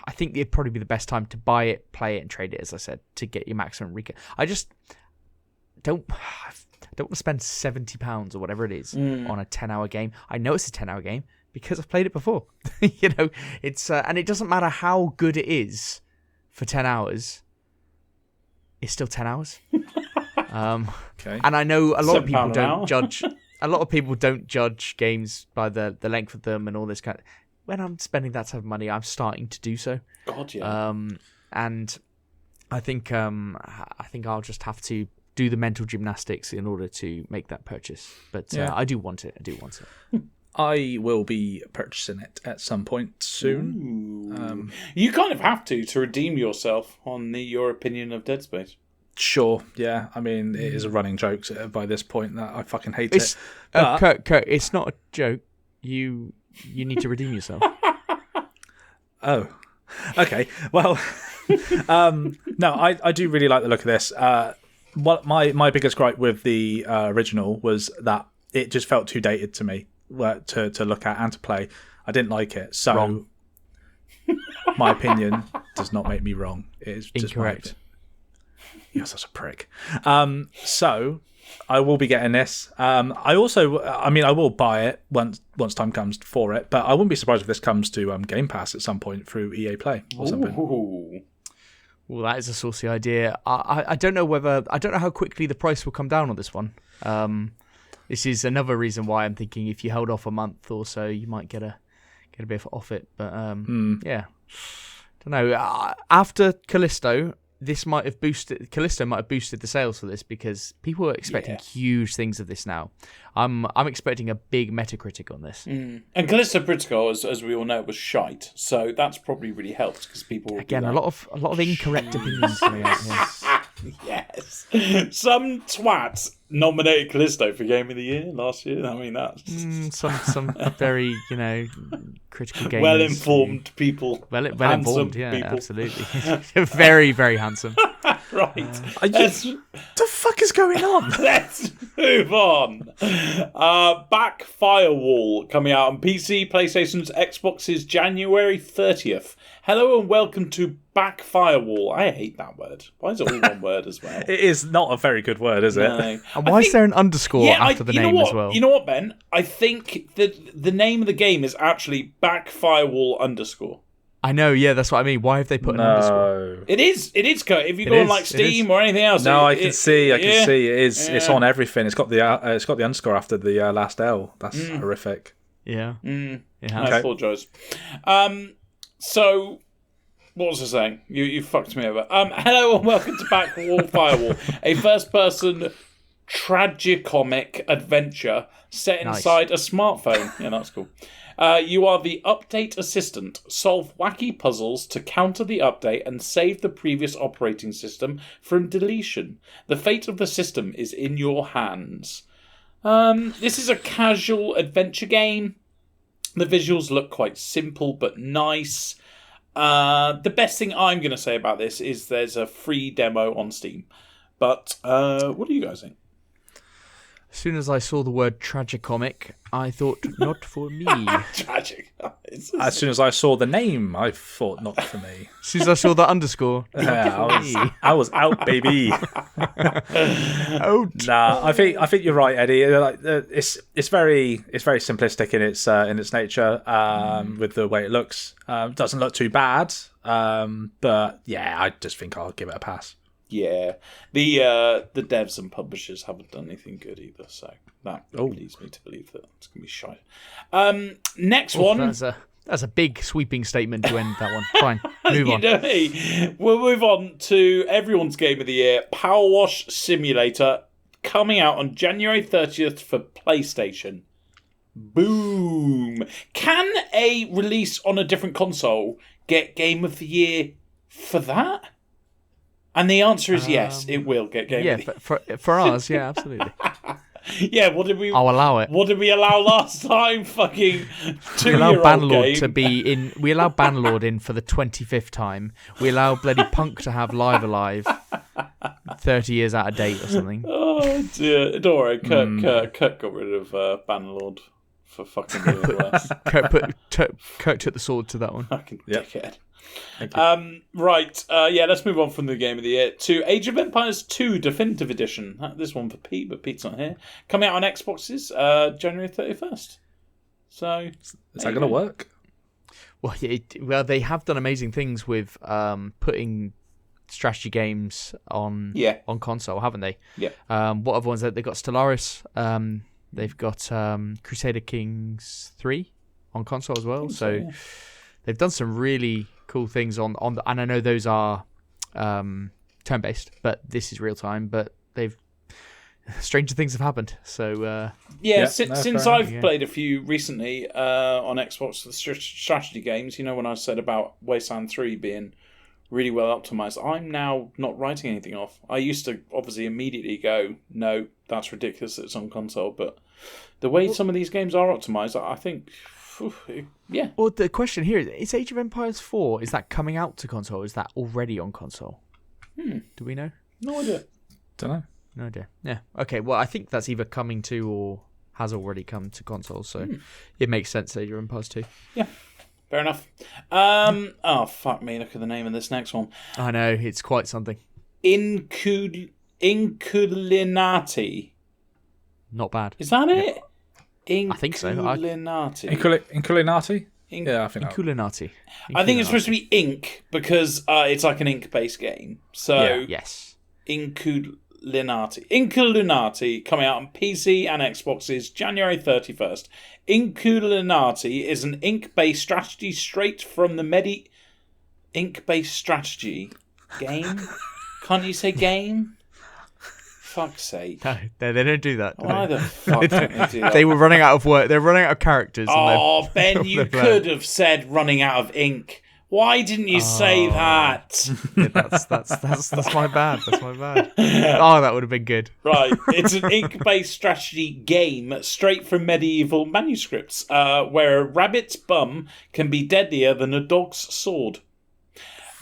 I think it'd probably be the best time to buy it, play it, and trade it. As I said, to get your maximum recap. I just don't want to spend £70 or whatever it is on a 10-hour game. I know it's a 10-hour game because I've played it before. It's and it doesn't matter how good it is for 10 hours. It's still 10 hours. Okay. And I know a lot of people £7 an don't hour. judge. A lot of people don't judge games by the length of them and all this kind. When I'm spending that type of money, I'm starting to do so. God, yeah. And I think I'll just have to do the mental gymnastics in order to make that purchase. But I do want it. I will be purchasing it at some point soon. You kind of have to redeem yourself on your opinion of Dead Space. Sure, yeah. I mean, it is a running joke by this point that I fucking hate it. Kurt, it's not a joke. You need to redeem yourself. Oh, okay. Well, no, I do really like the look of this. What my biggest gripe with the original was that it just felt too dated to me to look at and to play. I didn't like it. So, Wrong. My opinion does not make me wrong. It is just Incorrect. You're such a prick. So I will be getting this. I will buy it once time comes for it, but I wouldn't be surprised if this comes to Game Pass at some point through EA Play or something. Ooh. Well, that is a saucy idea. I don't know how quickly the price will come down on this one. This is another reason why I'm thinking if you held off a month or so, you might get a bit off it. But yeah, don't know. After Callisto, Callisto might have boosted the sales for this because people are expecting huge things of this now. I'm expecting a big Metacritic on this. And Callisto Protocol, as we all know, was shite. So that's probably really helped because people Again, a lot of incorrect opinions coming out here. Yes, some twat nominated Callisto for Game of the Year last year. I mean, that's Some very critical gamers. well-informed people. Well handsome informed, yeah, people. absolutely. Very, very handsome. Right. The fuck is going on? Let's move on. Back Firewall coming out on PC, PlayStation's, Xbox's January 30th. Hello and welcome to Back Firewall. I hate that word. Why is it all one word as well? It is not a very good word, is it? No. And why is there an underscore after the name as well? You know what, Ben? I think that the name of the game is actually Back Firewall _ I know, yeah, that's what I mean. Why have they put an underscore? It is, Kurt. If you go on like Steam or anything else. No, I can see. It is. Yeah. It's on everything. It's got the underscore after the last L. That's horrific. Yeah. I Okay. apologise. So, what was I saying? You fucked me over. Hello and welcome to Backwall Firewall, a first-person tragicomic adventure set inside a smartphone. Yeah, that's cool. You are the update assistant. Solve wacky puzzles to counter the update and save the previous operating system from deletion. The fate of the system is in your hands. This is a casual adventure game. The visuals look quite simple but nice. The best thing I'm going to say about this is there's a free demo on Steam. But what do you guys think? As soon as I saw the word tragicomic, I thought, not for me. Tragic. As soon as I saw the name, I thought not for me. As soon as I saw the underscore, Yeah, I was out, baby. out. Nah, I think you're right, Eddie. Like, it's very simplistic in its nature, with the way it looks. Doesn't look too bad, but yeah, I just think I'll give it a pass. Yeah, the devs and publishers haven't done anything good either, so that leads me to believe that it's gonna be shite. Next one. That's a big sweeping statement to end that one. Fine, move on. We'll move on to everyone's game of the year, Power Wash Simulator, coming out on January 30th for PlayStation. Boom! Can a release on a different console get Game of the Year for that? And the answer is yes, it will get Game of the Year. Yeah, for ours, yeah, absolutely. Yeah, what did we? I'll allow it. What did we allow last time? Fucking 2-year-old We allow Banlord game. to be in. We allow Banlord in for the 25th time. We allow bloody Punk to have Live Alive 30 years out of date or something. Oh dear! Don't worry, Kurt got rid of Banlord for fucking doing less. Kurt took the sword to that one. Fucking Yep. dickhead. Right, let's move on from the Game of the Year to Age of Empires 2 Definitive Edition. This one for Pete, but Pete's not here. Coming out on Xboxes January 31st. So, Is that going to work? Well, they have done amazing things with putting strategy games on console, haven't they? Yeah. What other ones? They've got Stellaris. They've got Crusader Kings 3 on console as well. So they've done some really cool things on the, and I know those are turn-based, but this is real-time. But stranger things have happened. So since I've played a few recently on Xbox, the strategy games, when I said about Wasteland 3 being really well optimized, I'm now not writing anything off. I used to obviously immediately go, no, that's ridiculous that it's on console, but the way some of these games are optimized, I think, yeah. Well, the question here is Age of Empires 4, is that coming out to console? Is that already on console? Do we know? No idea. Don't know. No idea. Yeah. Okay, well, I think that's either coming to or has already come to console, so it makes sense, Age of Empires 2. Yeah. Fair enough. Oh, fuck me. Look at the name of this next one. I know, it's quite something. Inculinati. Not bad. Is that it? I think so. Inculinati. Inculinati? Yeah, I think that. Inculinati. I think it's supposed to be ink because it's like an ink-based game. So, Yes. Inculinati. Inculinati coming out on PC and Xboxes January 31st. Inculinati is an ink-based strategy straight from the ink-based strategy game. Can't you say game? Fuck's sake. No, they don't do that. Why the fuck don't they do that? They were running out of work. They're running out of characters. Oh, Ben, you could have said running out of ink. Why didn't you say that? Yeah, that's my bad. That's my bad. Oh, that would have been good. Right, it's an ink-based strategy game straight from medieval manuscripts, where a rabbit's bum can be deadlier than a dog's sword.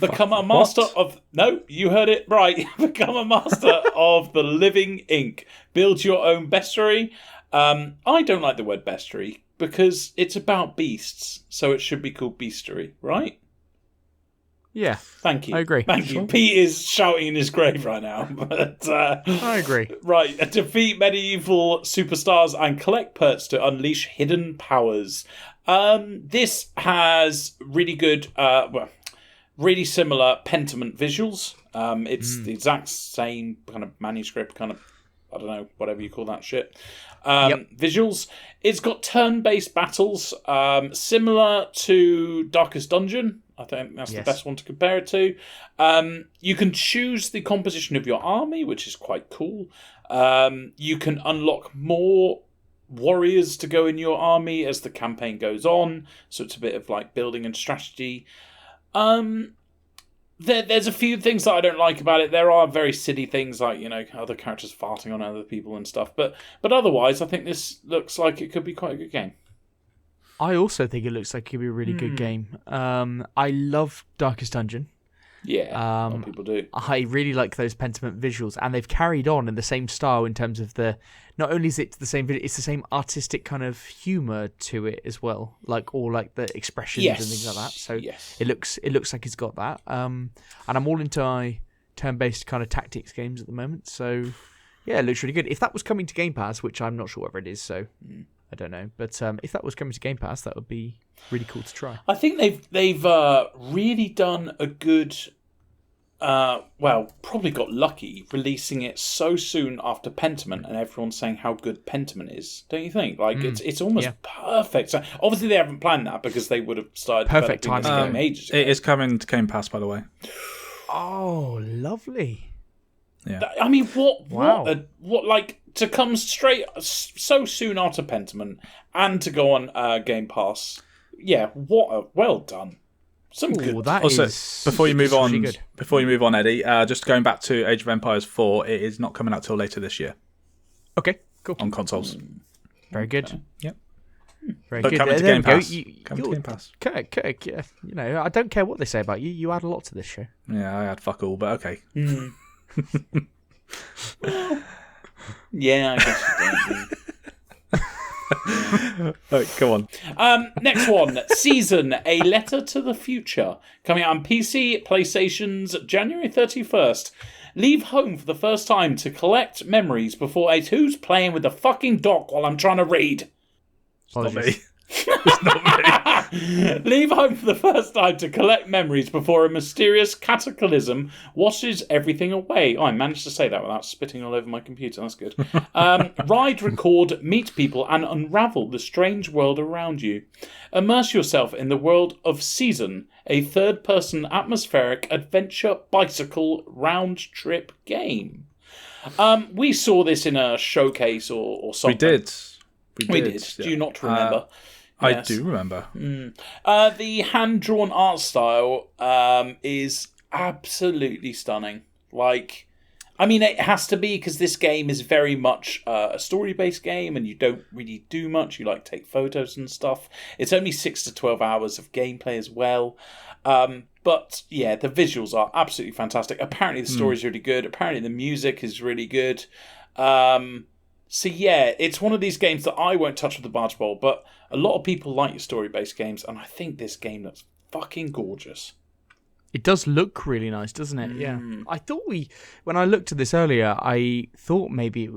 Become a master of... No, you heard it right. Become a master of the living ink. Build your own bestiary. I don't like the word bestiary because it's about beasts, so it should be called bestiary, right? Yeah. Thank you. I agree. Thank you. Pete is shouting in his grave right now. But I agree. Right. Defeat medieval superstars and collect perks to unleash hidden powers. This has really good... really similar Pentiment visuals. It's the exact same kind of manuscript, kind of I don't know, whatever you call that shit. Yep. Visuals. It's got turn-based battles, similar to Darkest Dungeon. I think that's the best one to compare it to. You can choose the composition of your army, which is quite cool. You can unlock more warriors to go in your army as the campaign goes on, so it's a bit of like building and strategy. There's a few things that I don't like about it. There are very silly things like, other characters farting on other people and stuff. But otherwise, I think this looks like it could be quite a good game. I also think it looks like it could be a really good game. I love Darkest Dungeon. Yeah, a lot of people do. I really like those Pentiment visuals, and they've carried on in the same style in terms of not only is it the same video, it's the same artistic kind of humour to it as well, like all like the expressions and things like that. So it looks like it's got that. And I'm all into my turn-based kind of tactics games at the moment. So yeah, it looks really good. If that was coming to Game Pass, which I'm not sure whether it is, so I don't know, but if that was coming to Game Pass, that would be really cool to try. I think they've really done a good. Probably got lucky releasing it so soon after Pentiment, and everyone's saying how good Pentiment is. Don't you think? Like it's almost perfect. So obviously they haven't planned that because they would have started perfect developing this game ages ago. It is coming to Game Pass, by the way. Oh, lovely. Yeah. I mean, Wow. what like to come straight so soon after Pentiment and to go on Game Pass. Yeah, well done. Some good. That Also, is before you move on, really good. Eddie, just going back to Age of Empires 4, it is not coming out till later this year Okay, cool. on consoles. Very good. Yep. Very But good. coming to There Game we go. Pass. Coming to You're- Game Pass. I don't care what they say about you. You add a lot to this show. Yeah, I had fuck all, but okay. Yeah, I guess you don't. Come on. Next one, Season, A Letter to the Future. Coming out on PC, PlayStation's January 31st. Leave home for the first time to collect memories before 8. Who's playing with the fucking dog while I'm trying to read? It's not me. Leave home for the first time to collect memories before a mysterious cataclysm washes everything away. Oh, I managed to say that without spitting all over my computer. That's good. Ride, record, meet people, and unravel the strange world around you. Immerse yourself in the world of Season, a third-person atmospheric adventure bicycle round-trip game. We saw this in a showcase or something. We did. Do you not remember? Yes. I do remember. The hand-drawn art style is absolutely stunning. Like, I mean, it has to be because this game is very much a story-based game and you don't really do much. You, take photos and stuff. It's only 6 to 12 hours of gameplay as well. But, yeah, the visuals are absolutely fantastic. Apparently the story is really good. Apparently the music is really good. So yeah, it's one of these games that I won't touch with the barge pole, but a lot of people like your story-based games, and I think this game looks fucking gorgeous. It does look really nice, doesn't it? Yeah. I thought when I looked at this earlier, I thought maybe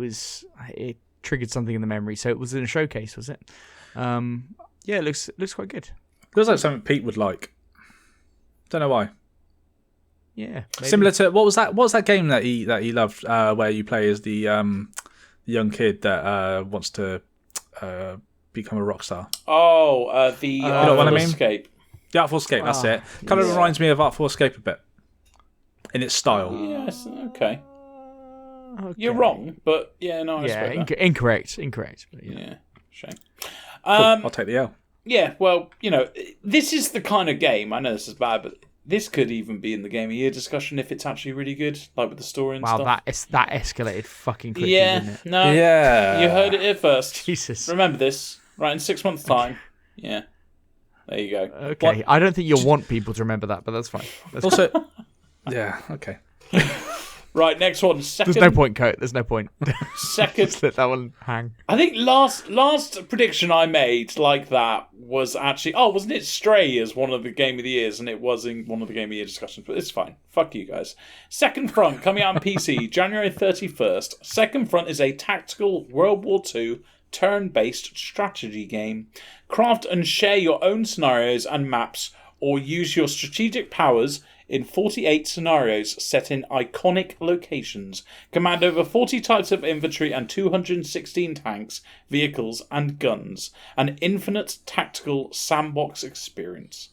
it triggered something in the memory, so it was in a showcase, was it? Yeah, it looks quite good. Feels like something Pete would like. Don't know why. Yeah. Maybe. Similar to what was that game that he loved, where you play as the young kid that wants to become a rock star. Oh, the Artful Escape. The Artful Escape, that's it. Kind of reminds me of Artful Escape a bit. In its style. Yes, okay. You're wrong, but yeah, no, I respect that. Incorrect. But, yeah, shame. Cool. I'll take the L. Yeah, well, this is the kind of game, I know this is bad, but this could even be in the Game of the Year discussion if it's actually really good, like with the story and stuff. Wow, that escalated fucking quickly, didn't it? No, you heard it here first. Jesus. Remember this, right, in 6 months' time. Yeah, there you go. Okay, I don't think you'll want people to remember that, but that's fine. Also, yeah, okay. Right, next one. Second, There's no point, Coat. There's no point. Second, Just let that one hang. I think last prediction I made like that was actually wasn't it Stray as one of the Game of the Years, and it was in one of the Game of the Year discussions, but it's fine. Fuck you guys. Second Front coming out on PC January 31st. Second Front is a tactical World War II turn-based strategy game. Craft and share your own scenarios and maps, or use your strategic powers in 48 scenarios set in iconic locations, command over 40 types of infantry and 216 tanks, vehicles, and guns. An infinite tactical sandbox experience.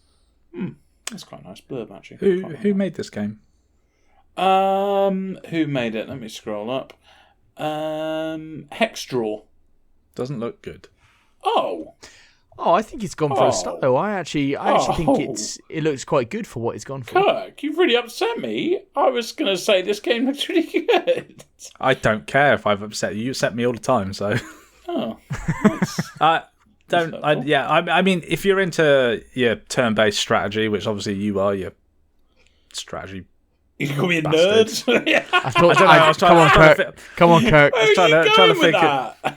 That's quite a nice blurb, actually. Who made this game? Who made it? Let me scroll up. Hexdraw. Doesn't look good. Oh, I think it's gone for a style. I actually think it looks quite good for what it's gone for. Kirk, you've really upset me. I was going to say this game looks really good. I don't care if I've upset you. You upset me all the time, so. Oh, I mean, if you're into your turn-based strategy, which obviously you are, your strategy. You call me a nerd? Yeah. Come on, Kirk. I was trying to think.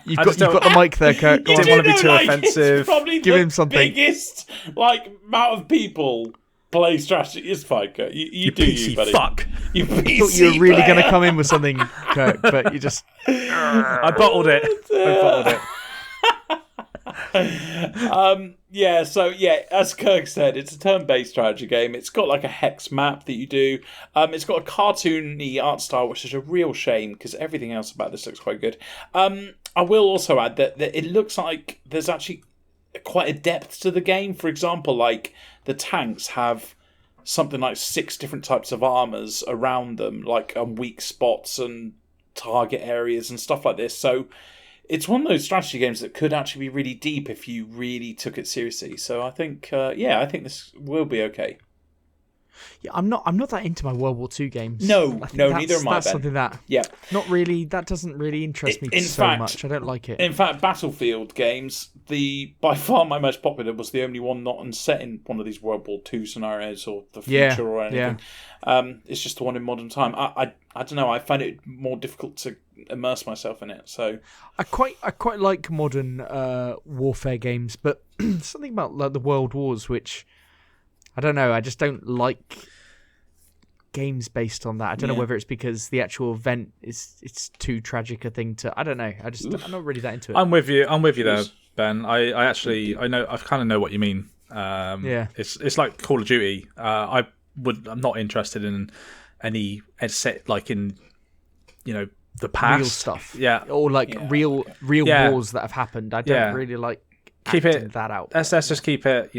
You've got the mic there, Kirk. I didn't want to be too offensive. Give him something. Biggest amount of people play strategy. It's fine, Kirk. You do PC you, buddy. fuck. You PC I thought you were really going to player. come in with something, Kirk, but you just. I bottled it. As Kirk said, it's a turn-based strategy game. It's got like a hex map that you do. It's got a cartoony art style, which is a real shame because everything else about this looks quite good. I will also add that it looks like there's actually quite a depth to the game. For example, like the tanks have something like 6 different types of armors around them, like weak spots and target areas and stuff like this. So it's one of those strategy games that could actually be really deep if you really took it seriously. So I think, I think this will be okay. Yeah, I'm not that into my World War II games. No, neither am I. That's something that not really. That doesn't really interest me much. I don't like it. In fact, Battlefield games, by far my most popular, was the only one not set in one of these World War II scenarios or the future or anything. Yeah. It's just the one in modern time. I don't know. I find it more difficult to immerse myself in it. So I quite like modern warfare games, but something about like the World Wars, which I don't know. I just don't like games based on that. I don't know whether it's because the actual event it's too tragic a thing to. I don't know. I'm not really that into it. I'm with you there, Ben. I kind of know what you mean. It's like Call of Duty. I'm not interested in any set like in the past real stuff. Yeah, or like real wars that have happened. I don't really like keep acting that out. Let's just keep it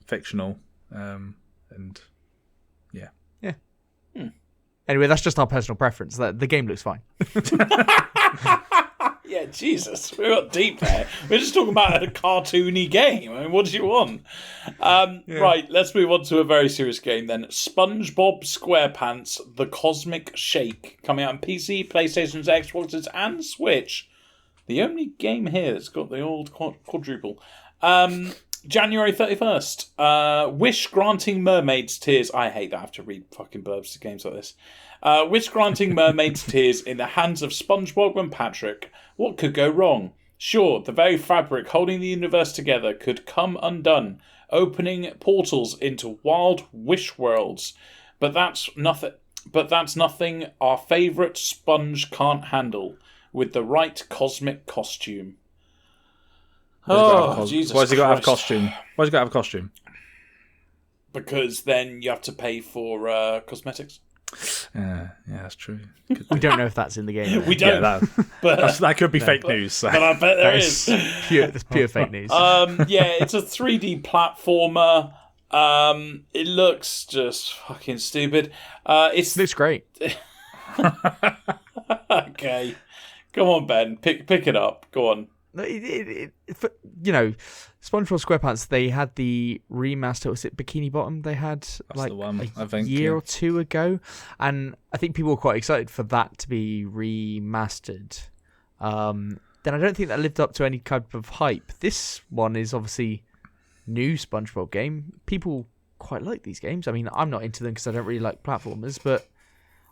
fictional. Anyway, that's just our personal preference. The game looks fine. Yeah, Jesus, we got deep there. We're just talking about a cartoony game. I mean, what do you want? Right, let's move on to a very serious game then. SpongeBob SquarePants: The Cosmic Shake, coming out on PC, PlayStations, Xboxes, and Switch. The only game here that's got the old quadruple. January 31st. Wish granting mermaids tears. I hate that I have to read fucking blurbs to games like this. Wish granting mermaids tears in the hands of SpongeBob and Patrick. What could go wrong? Sure, the very fabric holding the universe together could come undone, opening portals into wild wish worlds. But that's nothing our favourite Sponge can't handle with the right cosmic costume. Jesus! Why's he got to have a costume? Why's he got to have a costume? Because then you have to pay for cosmetics. Yeah, that's true. We don't know if that's in the game. We don't. But that could be fake news. So. But I bet there is. Pure fake news. It's a 3D platformer. It looks just fucking stupid. It looks great. Okay, come on, Ben. Pick it up. Go on. SpongeBob SquarePants, they had the remaster. Was it Bikini Bottom? They had a year or two ago, and I think people were quite excited for that to be remastered. Then I don't think that lived up to any kind of hype. This one is obviously new SpongeBob game. People quite like these games. I mean, I'm not into them because I don't really like platformers, but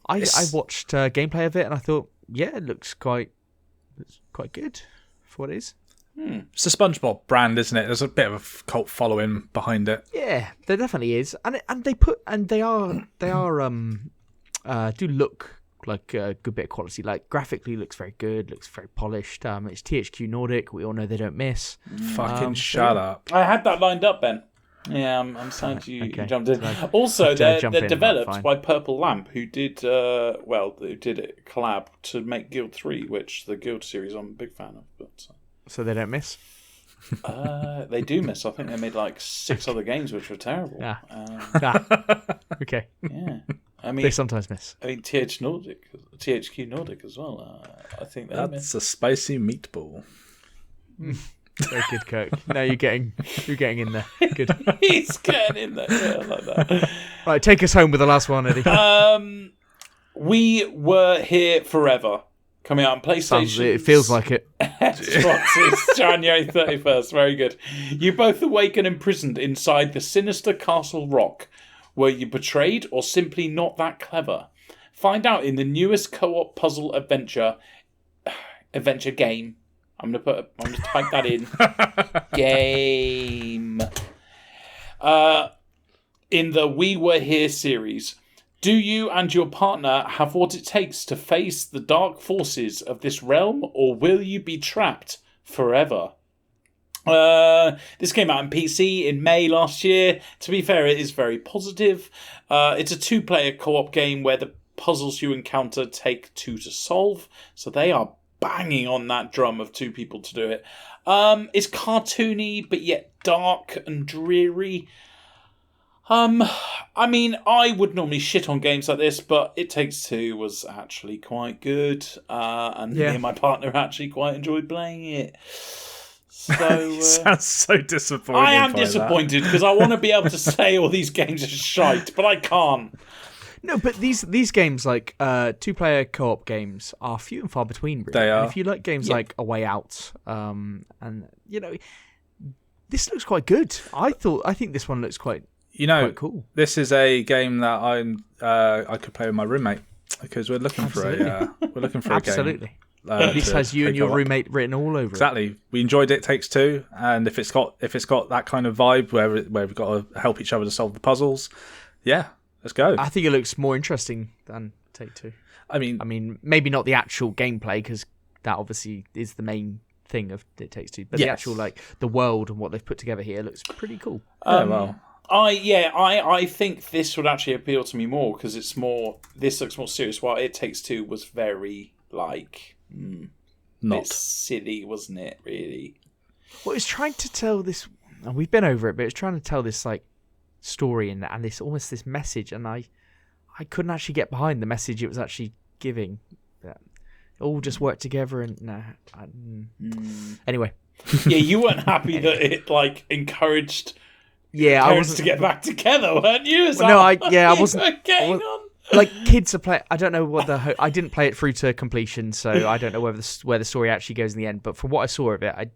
I watched gameplay of it and I thought, it looks quite good. What it is. It's a SpongeBob brand, isn't it? There's a bit of a cult following behind it. Yeah, there definitely is, and they do look like a good bit of quality. Like graphically, looks very good. Looks very polished. It's THQ Nordic. We all know they don't miss. Fucking shut up. I had that lined up, Ben. Yeah, I'm sad you Okay. jumped in. So Also, they're jump in, developed fine. by Purple Lamp, who did a collab to make Guild 3, which the Guild series I'm a big fan of. But So they don't miss. they do miss. I think they made like 6 other games which were terrible. Yeah. Okay. Yeah. I They mean, sometimes miss. THQ Nordic as well. I think they That's missed. a spicy meatball. Very good, Kirk. No, you're getting in there. Good. He's getting in there. Yeah, I like that. Right, take us home with the last one, Eddie. We Were Here Forever. Coming out on PlayStation. It feels like it. Xbox is January 31st. Very good. You both awaken imprisoned inside the sinister Castle Rock. Were you betrayed or simply not that clever? Find out in the newest co-op puzzle adventure game. I'm gonna type that in. Game. In the We Were Here series. Do you and your partner have what it takes to face the dark forces of this realm, or will you be trapped forever? This came out on PC in May last year. To be fair, it is very positive. It's a 2-player co-op game where the puzzles you encounter take 2 to solve. So they are banging on that drum of 2 people to do it. It's cartoony, but yet dark and dreary. I mean, I would normally shit on games like this, but It Takes Two was actually quite good, and me and my partner actually quite enjoyed playing it. So Sounds so disappointed. I am by disappointed because I want to be able to say all these games are shite, but I can't. No, but these games, like 2-player co-op games, are few and far between. Really. They are. And if you like games like A Way Out, and this looks quite good. I think this one looks quite cool. This is a game that I could play with my roommate because we're looking for a game. Absolutely. This has you and your roommate written all over it. Exactly. We enjoyed It Takes Two, and if it's got that kind of vibe where we've got to help each other to solve the puzzles, yeah, let's go. I think it looks more interesting than Take Two. I mean, maybe not the actual gameplay because that obviously is the main thing of It Takes Two, but the actual the world and what they've put together here looks pretty cool. I think this would actually appeal to me more because this looks more serious. While It Takes Two was very not bit silly, wasn't it? Really. Well, it's trying to tell this, and we've been over it, but it's trying to tell this story and this almost this message, and I couldn't actually get behind the message it was actually giving. It all just worked together, and anyway. Yeah, you weren't happy that it encouraged. Yeah, I wasn't to get back together, weren't you? I wasn't. On? Like kids are playing. I don't know what I didn't play it through to completion, so I don't know where the story actually goes in the end. But from what I saw of it, it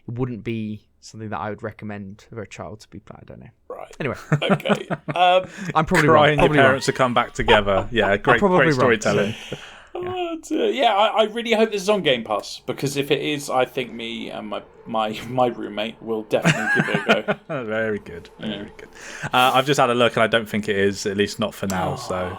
wouldn't be something that I would recommend for a child to be playing. I don't know. Right. Anyway. Okay. I'm probably crying wrong. your parents to come back together. Yeah, great storytelling. I really hope this is on Game Pass because if it is, I think me and my roommate will definitely give it a go. Very good, very good. I've just had a look and I don't think it is, at least not for now. So,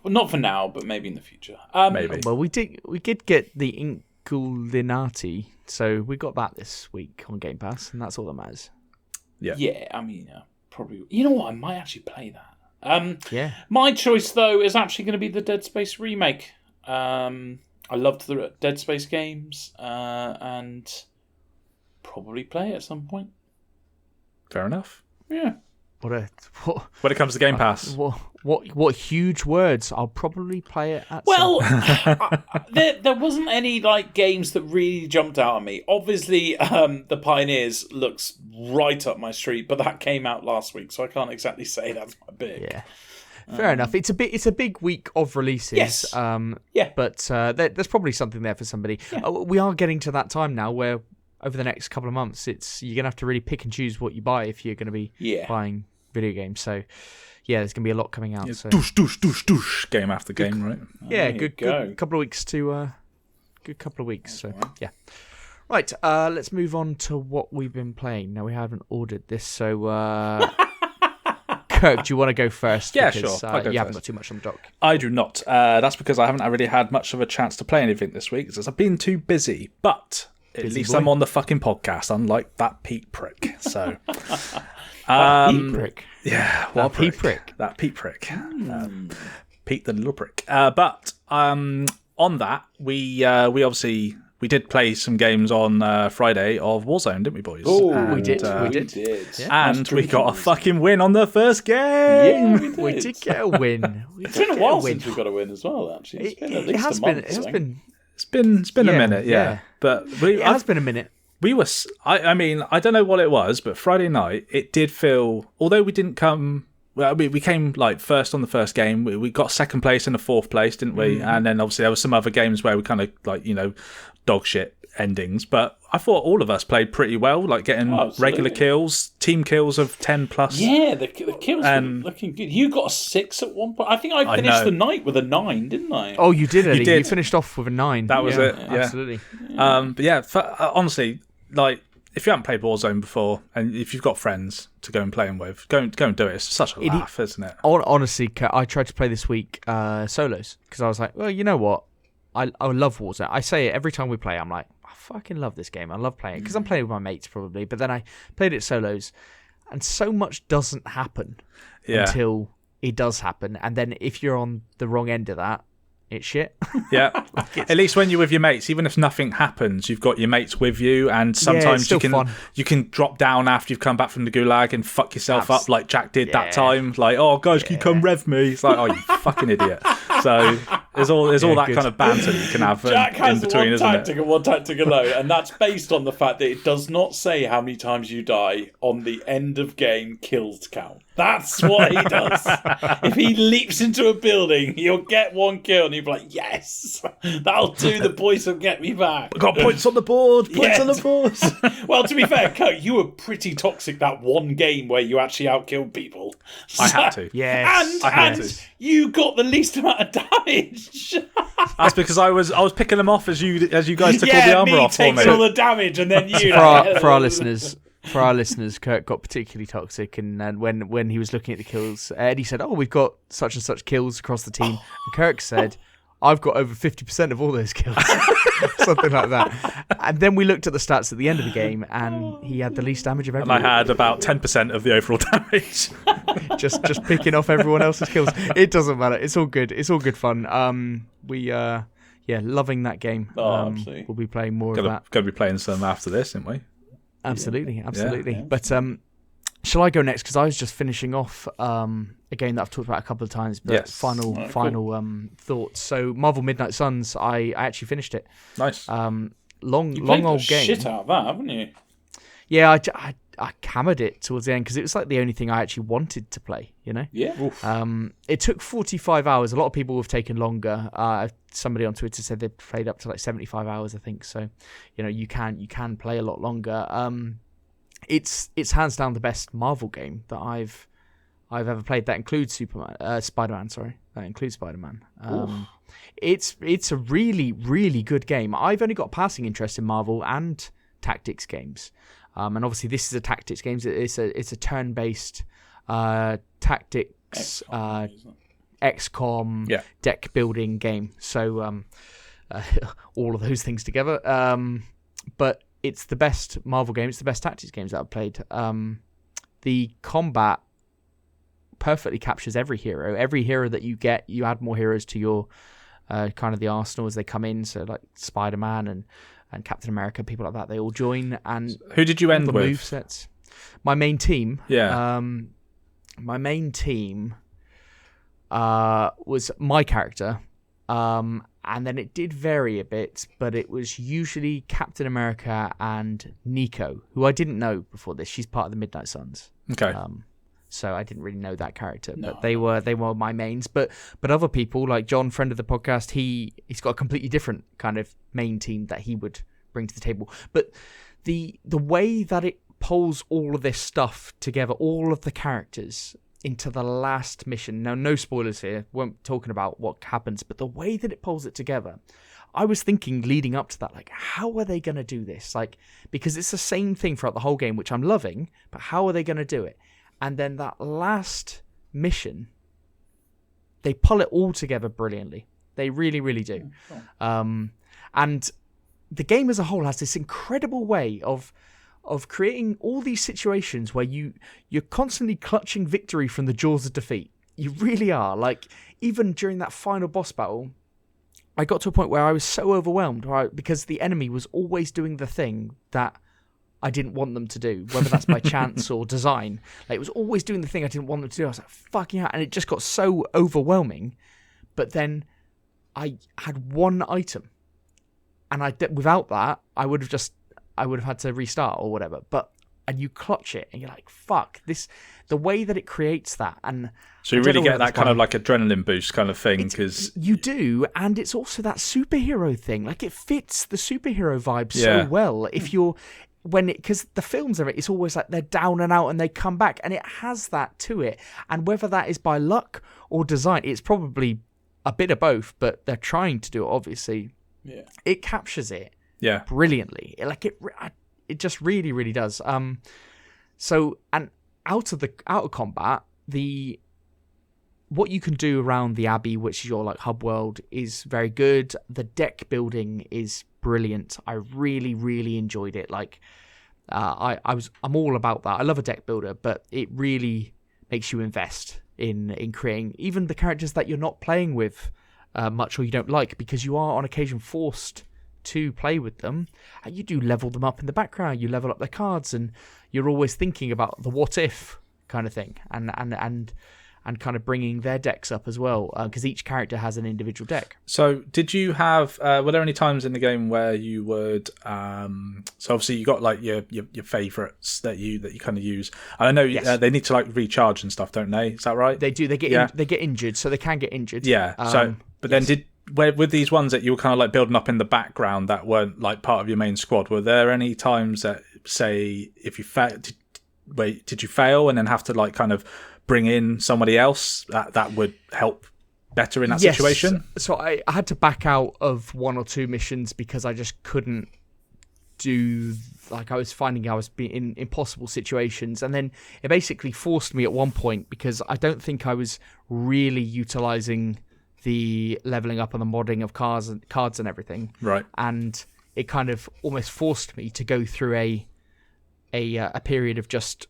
well, not for now, but maybe in the future. Maybe. Well, we did get the Inculinati, so we got that this week on Game Pass, and that's all that matters. Yeah. Yeah, I mean, probably. You know what? I might actually play that. Yeah. My choice though is actually going to be the Dead Space remake. I loved the Dead Space games, and probably play it at some point. Fair enough. Yeah. When it comes to Game Pass. What huge words. I'll probably play it at there wasn't any games that really jumped out at me. Obviously, The Pioneers looks right up my street, but that came out last week, so I can't exactly say that's my pick. Yeah. Fair enough. It's a big week of releases. Yes. But there's probably something there for somebody. Yeah. We are getting to that time now where over the next couple of months, you're gonna have to really pick and choose what you buy if you're gonna be buying video games. So there's gonna be a lot coming out. So. Douche, game after game, right? Yeah, good couple of weeks to good couple of weeks. So yeah. Right. Let's move on to what we've been playing. Now we haven't ordered this, so. Kirk, do you want to go first? Yeah, because, sure. You haven't got too much on the dock. I do not. That's because I haven't really had much of a chance to play anything this week because I've been too busy. But at least I'm on the fucking podcast, unlike that Pete prick. So Prick. Yeah, That what a pea prick. prick. That Pete prick. Pete the little prick. But on that, we obviously we did play some games on Friday of Warzone, didn't we, boys? Oh, we did. we We did. did. Yeah. And Nice we got a drinking. fucking win on the first game. Yeah, We did get a win. It's been a while since we got a win as well. Actually, it's been at least has a month. been. It has I think. been. It's been a Yeah, minute, yeah. yeah. But It has been a minute. we were. I mean, I don't know what it was, but Friday night it did feel. Although we didn't come. Well, we came like first on the first game. We got second place and a fourth place, didn't we? And then obviously there were some other games where we kind of like dog shit endings. But I thought all of us played pretty well, like getting regular kills, team kills of 10 plus. Yeah, the kills were looking good. You got a 6 at one point. I think I finished know. the night with a 9, didn't I? Oh, you did, Eddie. You did. finished off with a 9. That was it, yeah. Absolutely. But yeah, honestly, like if you haven't played Warzone before, and if you've got friends to go and play them with, go and do it. It's such a laugh, isn't it? Honestly, I tried to play this week solos because I was like, well, you know what? I love Warzone. I say it every time we play. I'm like, I fucking love this game. I love playing it because I'm playing with my mates probably. But then I played it solos, and so much doesn't happen until it does happen. And then if you're on the wrong end of that, it's shit. Yeah. At least when you're with your mates, even if nothing happens, you've got your mates with you, and sometimes still fun. you can drop down after you've come back from the gulag and fuck yourself up like Jack did that Yeah. time. Like, oh guys, can you come rev me? It's like, oh, you fucking idiot. So there's all that good. kind of banter that you can have Jack in has between, one isn't tactic it? and one tactic alone, and that's based on the fact that it does not say how many times you die on the end of game kills count. That's what he does. If he leaps into a building, he'll get 1 kill, and he'll be like, yes, that'll do, the boys will get me back. Got points on the board. Points Yeah. on the board. Well, to be fair, Kurt, you were pretty toxic that one game where you actually outkilled people. I had to. Yes. I had And to. you got the least amount of damage. That's because I was picking them off as you guys took all the armor me off for takes me. all the damage, and then you. For our listeners, Kurt got particularly toxic, and when he was looking at the kills, Eddie said, "Oh, we've got such and such kills across the team," and Kirk said, "I've got over 50% of all those kills," something like that. And then we looked at the stats at the end of the game, and he had the least damage of And everyone. I had about 10% of the overall damage. just picking off everyone else's kills. It doesn't matter. It's all good. It's all good fun. Loving that game. Absolutely. We'll be playing more of that. Gonna be playing some after this, aren't we? Absolutely. Yeah. But shall I go next? Because I was just finishing off a game that I've talked about a couple of times. But Yes. final thoughts. So Marvel Midnight Suns, I actually finished it. Nice. Long You played old the game. shit out of that, haven't you? Yeah, I hammered it towards the end because it was like the only thing I actually wanted to play. You know. Yeah. It took 45 hours. A lot of people have taken longer. Somebody on Twitter said they played up to like 75 hours, I think. So, you can play a lot longer. It's hands down the best Marvel game that I've ever played. That includes Spider-Man. Sorry, that includes Spider-Man. It's a really, really good game. I've only got passing interest in Marvel and tactics games. And obviously this is a tactics game. It's a turn-based tactics XCOM deck building game. So all of those things together. But it's the best Marvel game. It's the best tactics games that I've played. The combat perfectly captures every hero. Every hero that you get, you add more heroes to your kind of the arsenal as they come in. So like Spider-Man and Captain America, people like that, they all join. And who did you end the with? Movesets. My main team. Yeah. My main team was my character. And then it did vary a bit, but it was usually Captain America and Nico, who I didn't know before this. She's part of the Midnight Suns. Okay. So I didn't really know that character, but they were my mains. But other people like John, friend of the podcast, he's got a completely different kind of main team that he would bring to the table. But the way that it pulls all of this stuff together, all of the characters into the last mission. Now, no spoilers here. Weren't talking about what happens, but the way that it pulls it together, I was thinking leading up to that, like, how are they going to do this? Like, because it's the same thing throughout the whole game, which I'm loving, but how are they going to do it? And then that last mission, they pull it all together brilliantly. They really, really do. And the game as a whole has this incredible way of of creating all these situations where you're constantly clutching victory from the jaws of defeat. You really are. Like, even during that final boss battle, I got to a point where I was so overwhelmed, right, because the enemy was always doing the thing that I didn't want them to do, whether that's by chance or design. Like, it was always doing the thing I didn't want them to do. I was like, fucking hell. And it just got so overwhelming. But then I had one item. And without that, I would have had to restart or whatever. And you clutch it and you're like, fuck, the way that it creates that. And so you really get that kind of like adrenaline boost kind of thing, because you do. And it's also that superhero thing. Like, it fits the superhero vibe so well. Because the films of it's always like they're down and out and they come back, and it has that to it. And whether that is by luck or design, it's probably a bit of both, but they're trying to do it, obviously. Yeah. It captures it yeah brilliantly. It just really, really does. So, and out of combat, what you can do around the Abbey, which is your like hub world, is very good. The deck building is brilliant. I really, really enjoyed it. Like, I'm all about that. I love a deck builder, but it really makes you invest in creating even the characters that you're not playing with much or you don't like, because you are on occasion forced to play with them, and you do level them up in the background. You level up their cards, and you're always thinking about the what if kind of thing, and kind of bringing their decks up as well, because each character has an individual deck. So did you have were there any times in the game where you would so obviously you got like your favorites that you kind of use, and I know Yes. They need to like recharge and stuff, don't they? Is that right? They do. They get injured, so they can get injured. Then with these ones that you were kind of like building up in the background that weren't like part of your main squad, were there any times that, say, if you did you fail and then have to like kind of bring in somebody else that would help better in that situation? So I had to back out of one or two missions because I just couldn't do, like, I was finding I was in impossible situations, and then it basically forced me at one point, because I don't think I was really utilizing the leveling up and the modding of cards and everything. Right. And it kind of almost forced me to go through a period of just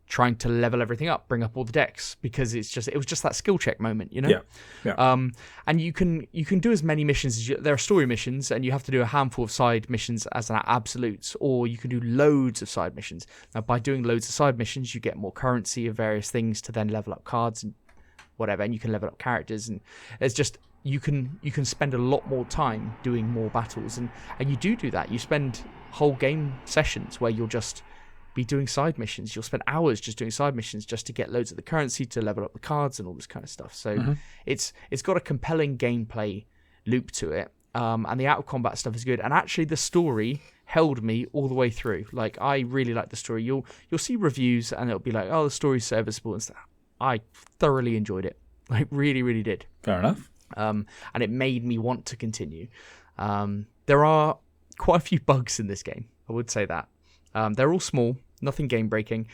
trying to level everything up, bring up all the decks, because it was just that skill check moment, you know? Yeah. And you can do as many missions as there are story missions, and you have to do a handful of side missions as an absolute, or you can do loads of side missions. Now, by doing loads of side missions, you get more currency of various things to then level up cards and whatever, and you can level up characters, and it's just you can spend a lot more time doing more battles, and you do that. You spend whole game sessions where you'll just be doing side missions. You'll spend hours just doing side missions just to get loads of the currency to level up the cards and all this kind of stuff. So it's got a compelling gameplay loop to it, and the out of combat stuff is good, and actually the story held me all the way through. Like, I really like the story. You'll see reviews and it'll be like, oh, the story's serviceable and stuff. I thoroughly enjoyed it. Like, really, really did. Fair enough. And it made me want to continue. There are quite a few bugs in this game, I would say that. They're all small, nothing game-breaking,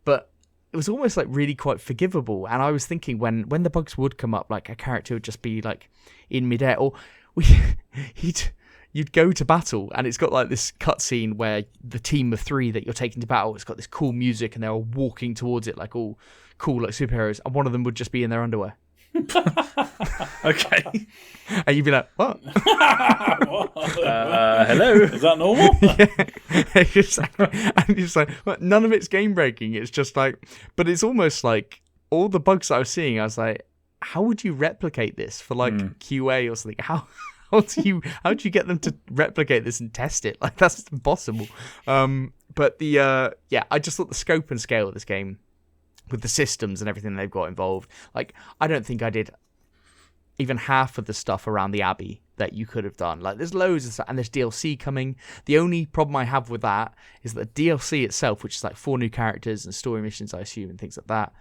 but it was almost like really quite forgivable. And I was thinking when the bugs would come up, like a character would just be like in midair, or you'd go to battle, and it's got like this cutscene where the team of 3 that you're taking to battle, it's got this cool music, and they're all walking towards it like all cool like superheroes, and one of them would just be in their underwear. Okay. And you'd be like, what? Hello? Is that normal? Yeah. And it's like, well, none of it's game breaking. It's just like, but it's almost like all the bugs that I was seeing, I was like, how would you replicate this for like QA or something? How do you get them to replicate this and test it? Like, that's impossible. But I just thought the scope and scale of this game, with the systems and everything they've got involved, like, I don't think I did even half of the stuff around the Abbey that you could have done. Like, there's loads of stuff, and there's DLC coming. The only problem I have with that is that the DLC itself, which is like 4 new characters and story missions, I assume, and things like that,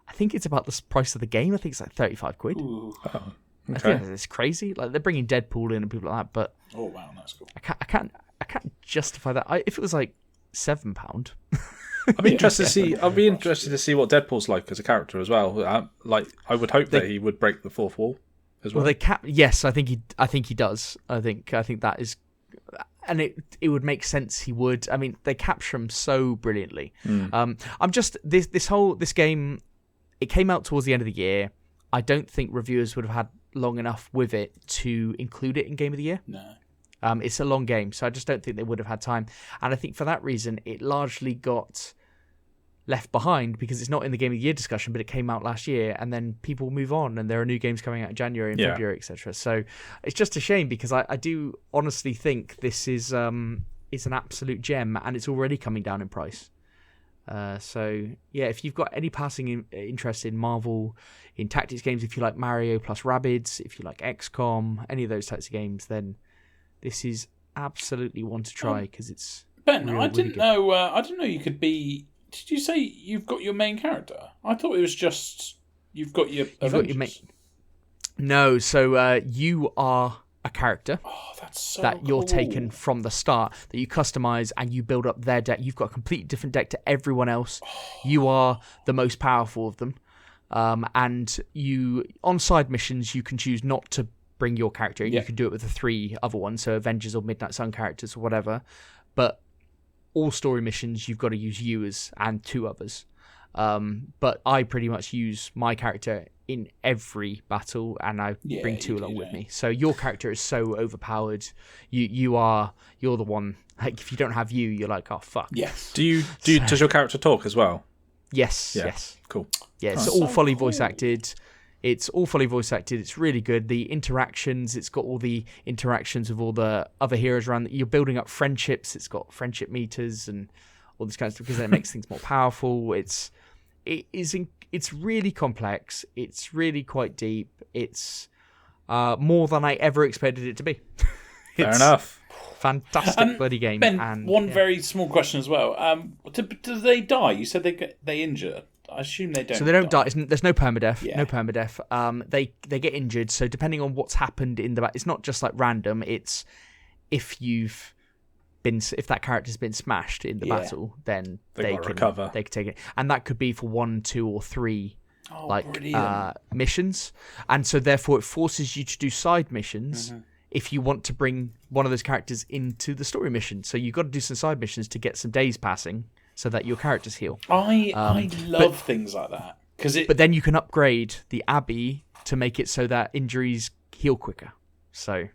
I think it's about the price of the game. I think it's like 35 quid. Ooh. Oh, okay. I think it's crazy. Like, they're bringing Deadpool in and people like that, but Oh wow, that's cool. I can't justify that. If it was like £7. I'd be interested to see what Deadpool's like as a character as well. Like, I would hope that he would break the fourth wall as well. Well, they cap. Yes, I think he does. I think that is and it would make sense he would. I mean, they capture him so brilliantly. I'm just this game. It came out towards the end of the year. I don't think reviewers would have had long enough with it to include it in Game of the Year. No. It's a long game, so I just don't think they would have had time. And I think for that reason, it largely got left behind because it's not in the Game of the Year discussion, but it came out last year, and then people move on, and there are new games coming out in January and February, etc. So it's just a shame because I do honestly think this is an absolute gem, and it's already coming down in price. So yeah, if you've got any passing interest in Marvel, in tactics games, if you like Mario plus Rabbids, if you like XCOM, any of those types of games, then this is absolutely one to try because it's Ben, real, I didn't really know. I didn't know you could be. Did you say you've got your main character? I thought it was just you've got your. You've got your No, so you are a character. Oh, that's so that you're cool. taken from the start, that you customize and you build up their deck. You've got a completely different deck to everyone else. You are the most powerful of them. And you on side missions you can choose not to bring your character. You can do it with the 3 other ones, so Avengers or Midnight Sun characters or whatever. But all story missions you've got to use you and 2 others. But I pretty much use my character in every battle, and I bring 2 along with me. So your character is so overpowered. You're the one. Like if you don't have you're like, oh fuck. Yes. Does your character talk as well? Yes. Yeah. Yes. Cool. Yeah, it's That's all so fully cool. voice acted. It's all fully voice acted. It's really good. The interactions, it's got all the interactions with all the other heroes around. You're building up friendships. It's got friendship meters and all this kind of stuff because then it makes things more powerful. It's really complex. It's really quite deep. It's more than I ever expected it to be. Fair enough. Fantastic bloody game. Ben, and one very small question as well. Do they die? You said they injure. I assume they don't. So they don't die. There's no permadeath. Yeah. No permadeath. They get injured. So depending on what's happened in the back, it's not just like random. It's if that character's been smashed in the battle, then they can recover. They can take it, and that could be for 1, 2, or 3 brilliant. missions. And so therefore, it forces you to do side missions if you want to bring one of those characters into the story mission. So you've got to do some side missions to get some days passing so that your characters heal. I love things like that But then you can upgrade the Abbey to make it so that injuries heal quicker. So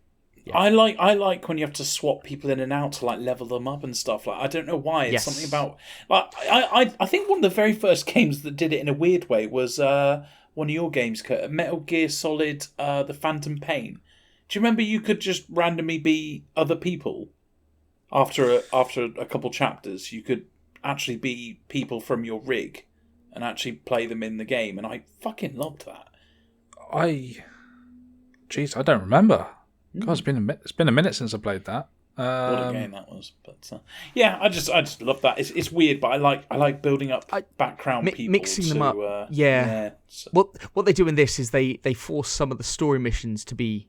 yeah. I like when you have to swap people in and out to like level them up and stuff. Like I don't know why. It's something about like I think one of the very first games that did it in a weird way was one of your games, Kurt, Metal Gear Solid, The Phantom Pain. Do you remember you could just randomly be other people after a couple chapters? You could actually be people from your rig and actually play them in the game, and I fucking loved that. I don't remember. God, it's been a minute since I played that. What a game that was! But yeah, I just love that. It's weird, but I like building up background people, mixing them up. So. What they do in this is they force some of the story missions to be.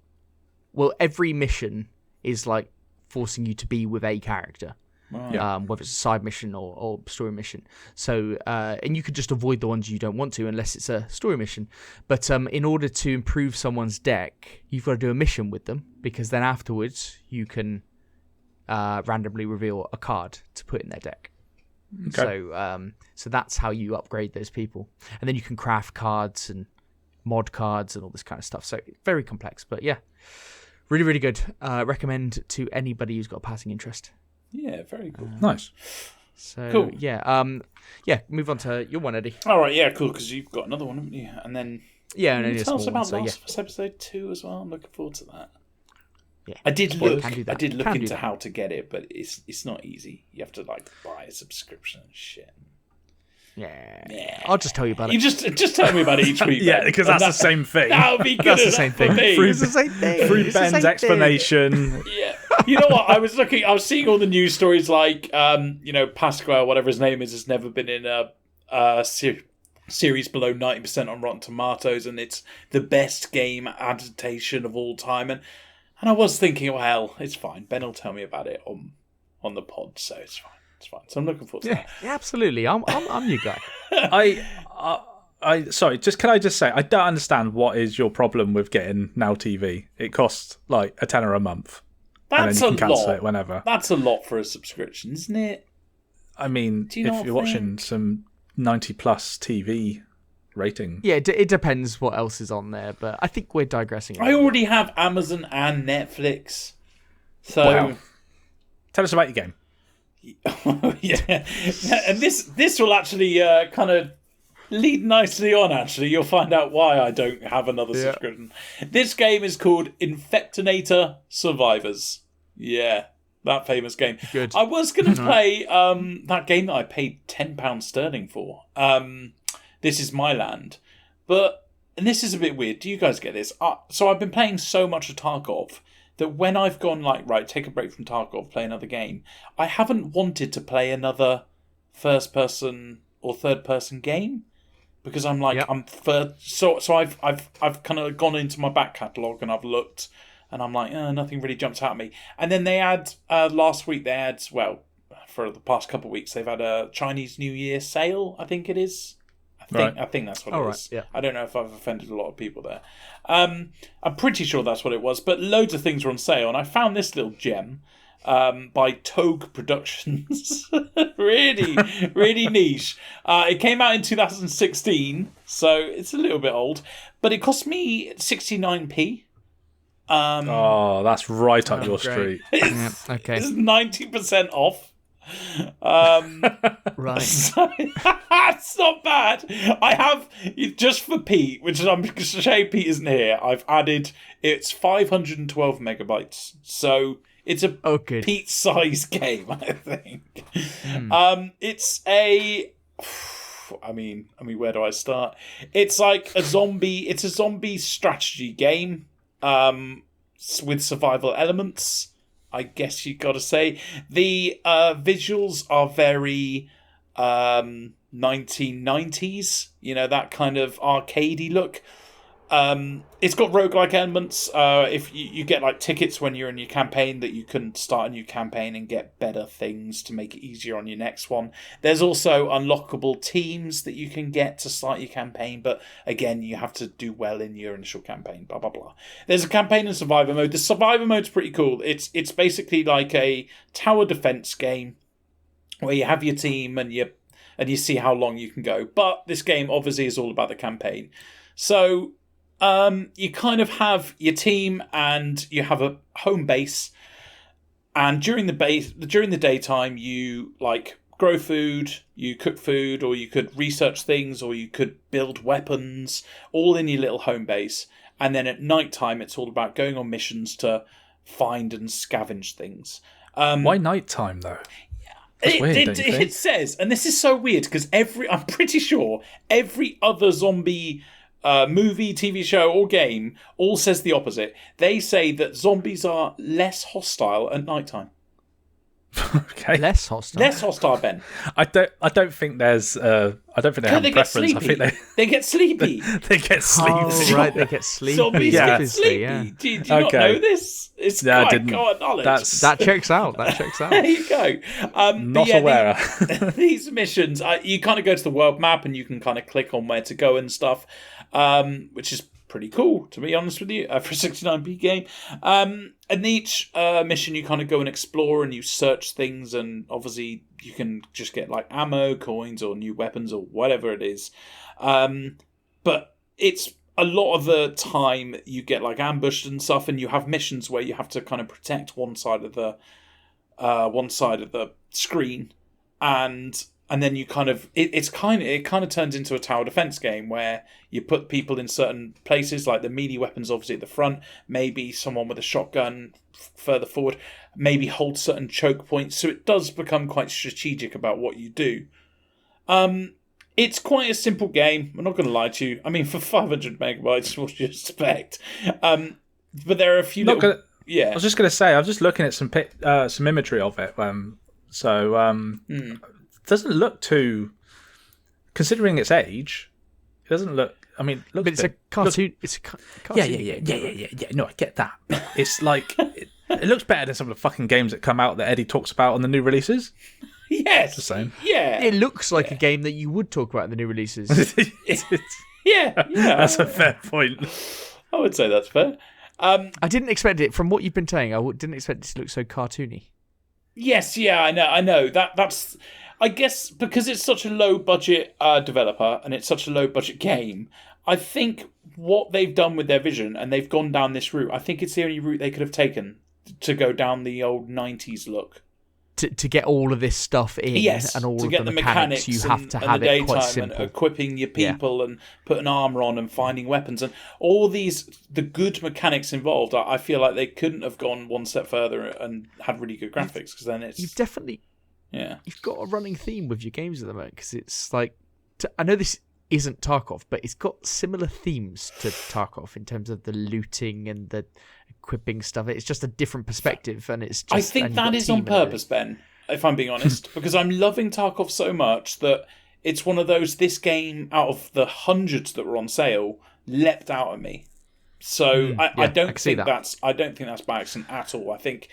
Well, every mission is like forcing you to be with a character. Right. Whether it's a side mission or story mission. So, and you could just avoid the ones you don't want to unless it's a story mission. But in order to improve someone's deck, you've got to do a mission with them because then afterwards you can randomly reveal a card to put in their deck. Okay. So that's how you upgrade those people. And then you can craft cards and mod cards and all this kind of stuff. So very complex, but yeah, really, really good. Recommend to anybody who's got a passing interest. Yeah, very cool. Nice. So cool. Yeah, move on to your one, Eddie. All right, yeah, cool. Because you've got another one, haven't you? And then and only a tell us small about one, Last of Us episode 2 as well. I'm looking forward to that. Yeah, I did look Can into how to get it, but it's not easy. You have to like buy a subscription and shit. Yeah. I'll just tell you about it. You just tell me about it each week. Yeah, because that's the same thing. That would be good. That's the same thing. It's the same thing. Through Ben's explanation. Yeah. You know what? I was seeing all the news stories like, Pascal, whatever his name is, has never been in a series below 90% on Rotten Tomatoes, and it's the best game adaptation of all time. And I was thinking, well, it's fine. Ben will tell me about it on the pod, so it's fine. It's fine. So I'm looking forward to that. Yeah, absolutely. I'm your guy. Sorry, can I just say, I don't understand what is your problem with getting Now TV. It costs like $10 a month. That's then you can a cancel lot. it whenever. That's a lot for a subscription, isn't it? I mean, Do you not if you're watching some 90 plus TV rating, Yeah, it depends what else is on there, but I think we're digressing. I already have Amazon and Netflix. So Wow. Tell us about your game. yeah, and this will actually kind of lead nicely on. Actually, you'll find out why I don't have another subscription. This game is called Infectinator Survivors. Yeah, that famous game. Good. I was going to play that game that I paid £10 for. This Is My Land, and this is a bit weird. Do you guys get this? So I've been playing so much of Tarkov that when I've gone right, take a break from Tarkov, play another game, I haven't wanted to play another first-person or third-person game because I'm like, so I've kind of gone into my back catalogue and I've looked and I'm like, nothing really jumps out at me. And then they had last week for the past couple of weeks they've had a Chinese New Year sale, I think it is. I think that's what it is. Yeah. I don't know if I've offended a lot of people there. I'm pretty sure that's what it was, but loads of things were on sale, and I found this little gem by Togue Productions. really, really niche. It came out in 2016, so it's a little bit old, but it cost me 69p. That's right up your street. Okay. It's 90% off. Right. So, that's not bad. I have, just for Pete, which I'm a shame Pete isn't here, I've added, it's 512 megabytes. So it's a Pete-sized game, I think. It's a... I mean, where do I start? It's like a zombie strategy game with survival elements, I guess you got to say. The visuals are very 1990s, that kind of arcadey look. It's got roguelike elements. If you get like tickets when you're in your campaign that you can start a new campaign and get better things to make it easier on your next one. There's also unlockable teams that you can get to start your campaign, but again, you have to do well in your initial campaign, blah, blah, blah. There's a campaign and survivor mode. The survivor mode's pretty cool. It's basically like a tower defense game where you have your team and you see how long you can go. But this game obviously is all about the campaign. So you kind of have your team and you have a home base, and during the daytime you like grow food, you cook food, or you could research things, or you could build weapons, all in your little home base. And then at nighttime it's all about going on missions to find and scavenge things. Why nighttime though? That's weird, don't you think? It says, and this is so weird because I'm pretty sure every other zombie movie, TV show, or game all says the opposite. They say that zombies are less hostile at nighttime. Okay. Less hostile. Less hostile, Ben. I don't think there's. I don't think they have a preference. I think they get sleepy. they get sleepy. Oh, right, they get sleepy. Zombies get sleepy. Yeah. Do you not know this? It's quite common knowledge. That checks out. There you go. Not aware. These missions, you kind of go to the world map and you can kind of click on where to go and stuff, which is pretty cool, to be honest with you, for a 69p game. And each mission you kind of go and explore and you search things, and obviously you can just get like ammo, coins, or new weapons, or whatever it is. But it's a lot of the time you get like ambushed and stuff, and you have missions where you have to kind of protect one side of the screen, and then you kind of it kind of turns into a tower defense game where you put people in certain places, like the melee weapons obviously at the front, maybe someone with a shotgun further forward, maybe hold certain choke points. So it does become quite strategic about what you do. It's quite a simple game. I'm not going to lie to you. I mean, for 500 megabytes, what do you expect? But there are a few. I was just going to say, I was just looking at some imagery of it. Doesn't look too, considering its age, it doesn't look. I mean, but it's a cartoon. It's a cartoon. Yeah. No, I get that. But it's like it looks better than some of the fucking games that come out that Eddie talks about on the new releases. Yes, just saying. Yeah, it looks like a game that you would talk about in the new releases. yeah, that's a fair point. I would say that's fair. I didn't expect it from what you've been saying. Didn't expect it to look so cartoony. Yes, yeah, I know. That's, I guess, because it's such a low budget developer and it's such a low budget game. I think what they've done with their vision, and they've gone down this route. I think it's the only route they could have taken to go down the old 90s look. To get all of this stuff in, and all to of get the mechanics, you have to have it quite simple. And equipping your people and putting armor on and finding weapons and all the good mechanics involved. I feel like they couldn't have gone one step further and had really good graphics, because then it's... You've definitely... Yeah. You've got a running theme with your games at the moment, because it's like... I know this isn't Tarkov, but it's got similar themes to Tarkov in terms of the looting and the equipping stuff. It's just a different perspective, and it's just... I think that is on purpose, Ben, if I'm being honest, because I'm loving Tarkov so much that it's one of those, this game, out of the hundreds that were on sale, leapt out at me. So I don't think that's by accident at all. I think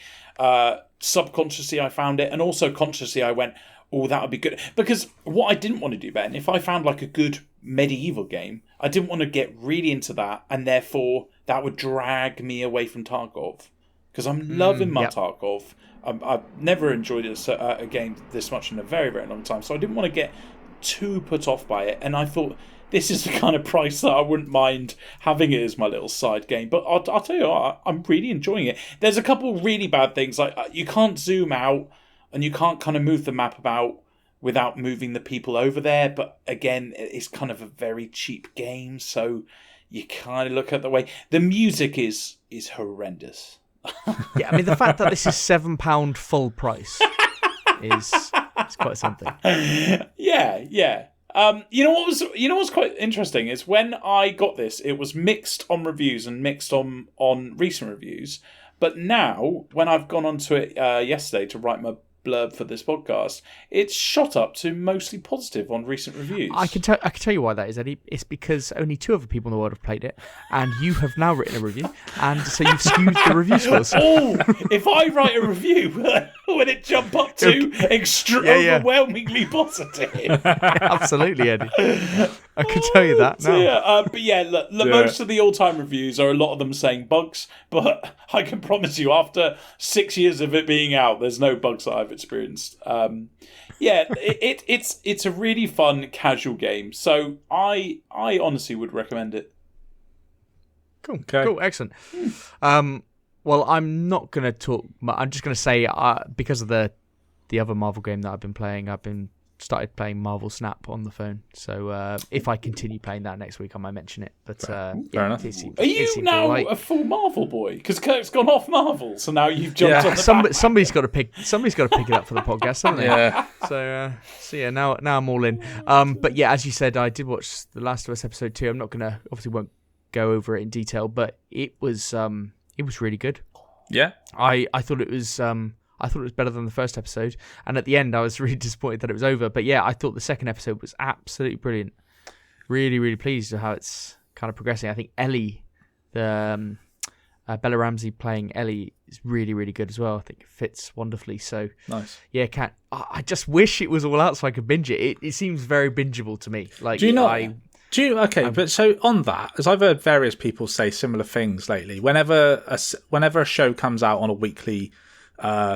subconsciously I found it, and also consciously I went, oh, that would be good. Because what I didn't want to do, Ben, if I found like a good medieval game, I didn't want to get really into that, and therefore that would drag me away from Tarkov. Because I'm loving my Tarkov. I've never enjoyed a game this much in a very, very long time. So I didn't want to get too put off by it. And I thought, this is the kind of price that I wouldn't mind having it as my little side game. But I'll tell you what, I'm really enjoying it. There's a couple really bad things. Like, you can't zoom out, and you can't kind of move the map about without moving the people over there. But again, it's kind of a very cheap game, so you kind of look at the way... The music is horrendous. Yeah, I mean, the fact that this is £7 full price is quite something. Yeah. You know what's quite interesting is when I got this, it was mixed on reviews and mixed on recent reviews. But now, when I've gone onto it yesterday to write my blurb for this podcast, it's shot up to mostly positive on recent reviews. I can tell you why that is, Eddie. It's because only 2 other people in the world have played it, and you have now written a review, and so you've skewed the review scores. Oh, if I write a review, would it jump up to overwhelmingly positive? Absolutely, Eddie. I can tell you that now. But yeah, look, most of the all-time reviews are a lot of them saying bugs, but I can promise you, after 6 years of it being out, there's no bugs that I've experienced. It's a really fun, casual game. So I honestly would recommend it. Cool. Okay. Cool. Excellent. Well, I'm not going to talk. I'm just going to say because of the other Marvel game that I've been playing, started playing Marvel Snap on the phone. So if I continue playing that next week, I might mention it. But fair enough. Are you now a full Marvel boy? Because Kirk's gone off Marvel, so now you've jumped on the back. Somebody's got to pick it up for the podcast, haven't they? Yeah. So yeah, now I'm all in. But yeah, as you said, I did watch The Last of Us episode 2. I'm not gonna, obviously won't go over it in detail, but it was really good. Yeah. I thought it was better than the first episode, and at the end I was really disappointed that it was over. But yeah, I thought the second episode was absolutely brilliant. Really, really pleased with how it's kind of progressing. I think Ellie, the Bella Ramsey playing Ellie, is really, really good as well. I think it fits wonderfully. So nice. Yeah, I just wish it was all out so I could binge it. It seems very bingeable to me. Like, but so on that, as I've heard various people say similar things lately, whenever a show comes out on a weekly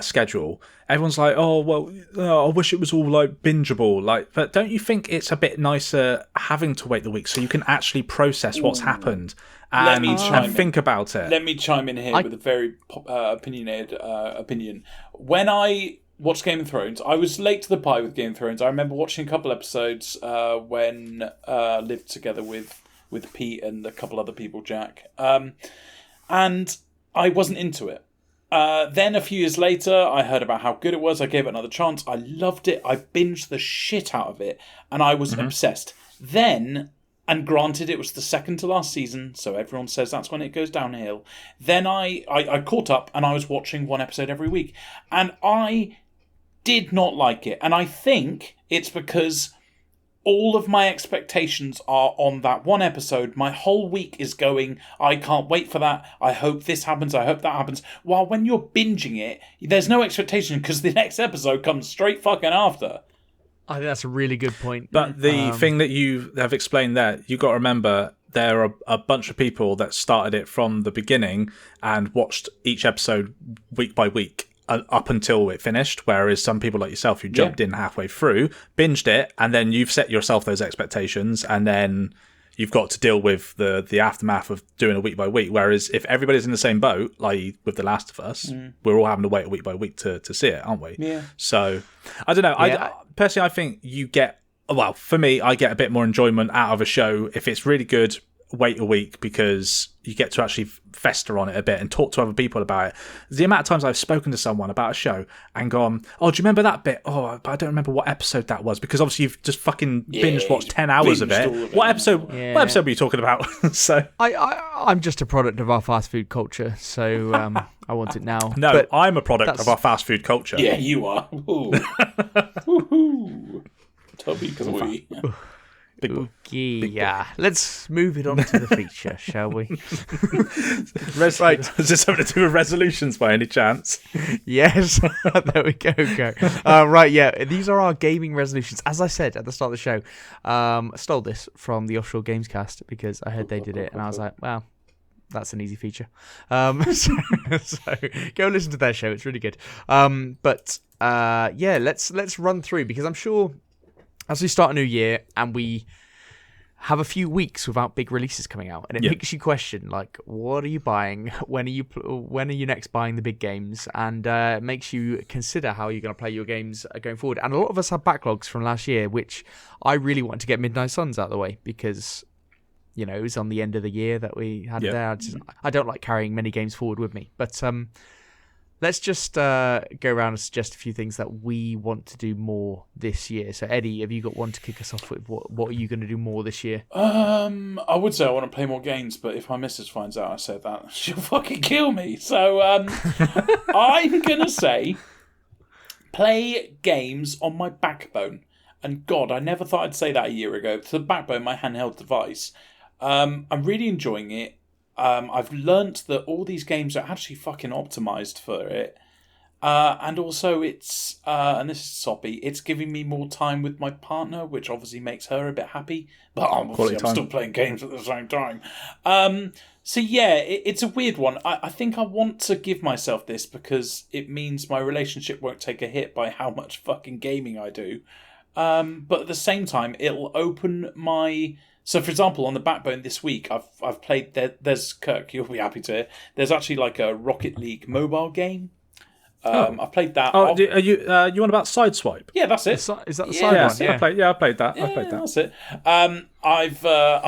schedule, everyone's like, oh well, I wish it was all like bingeable. Like, but don't you think it's a bit nicer having to wait the week so you can actually process what's happened and think about it? Let me chime in here with a very opinionated opinion. When I watched Game of Thrones, I was late to the party with Game of Thrones. I remember watching a couple episodes when I lived together with Pete and a couple other people, Jack, and I wasn't into it. Then a few years later, I heard about how good it was. I gave it another chance. I loved it. I binged the shit out of it, and I was obsessed. Then, and granted, it was the second to last season, so everyone says that's when it goes downhill. Then I caught up, and I was watching one episode every week, and I did not like it. And I think it's because all of my expectations are on that one episode. My whole week is going, I can't wait for that. I hope this happens. I hope that happens. While when you're binging it, there's no expectation because the next episode comes straight fucking after. I think that's a really good point. But the thing that you have explained there, you got to remember there are a bunch of people that started it from the beginning and watched each episode week by week up until it finished, whereas some people like yourself who jumped in halfway through, binged it, and then you've set yourself those expectations, and then you've got to deal with the aftermath of doing a week by week. Whereas if everybody's in the same boat, like with The Last of Us, we're all having to wait a week by week to see it, aren't we? Yeah. So, I don't know. Yeah. Personally, I think you get, well, for me, I get a bit more enjoyment out of a show if it's really good. Wait a week, because you get to actually fester on it a bit and talk to other people about it. The amount of times I've spoken to someone about a show and gone, oh, do you remember that bit? Oh, but I don't remember what episode that was, because obviously you've just fucking binge watched 10 hours of it. What episode were you talking about? So I'm just a product of our fast food culture, so I want it now. No, but I'm a product of our fast food culture. Yeah, you are. Ooh. Woohoo. Toby Kazooie. Okay, yeah. Let's move it on to the feature, shall we? Right. Is this something to do with resolutions by any chance? Yes. There we go. Right, yeah. These are our gaming resolutions. As I said at the start of the show, I stole this from the Offshore Gamescast because I heard they did it, and I was like, wow, that's an easy feature. So go listen to their show. It's really good. But let's run through, because I'm sure as we start a new year and we have a few weeks without big releases coming out, and it makes you question, like, what are you buying? When are you next buying the big games? And it makes you consider how you're going to play your games going forward. And a lot of us have backlogs from last year, which I really want to get Midnight Suns out of the way, because it was on the end of the year that we had it there. I don't like carrying many games forward with me, but let's just go around and suggest a few things that we want to do more this year. So, Eddie, have you got one to kick us off with? What are you going to do more this year? I would say I want to play more games, but if my missus finds out I said that, she'll fucking kill me. So, I'm going to say play games on my Backbone. And God, I never thought I'd say that a year ago. It's the Backbone, my handheld device. I'm really enjoying it. I've learnt that all these games are actually fucking optimized for it. And also it's, and this is soppy, it's giving me more time with my partner, which obviously makes her a bit happy. But I'm still playing games at the same time. So yeah, it's a weird one. I think I want to give myself this because it means my relationship won't take a hit by how much fucking gaming I do. But at the same time, it'll open my... So, for example, on the Backbone this week, I've played... There's Kirk, you'll be happy to hear. There's actually like a Rocket League mobile game. I've played that. Oh, are you on about Sideswipe? Yeah, that's it. Is that the side one? Yeah, I played that. That's it. I've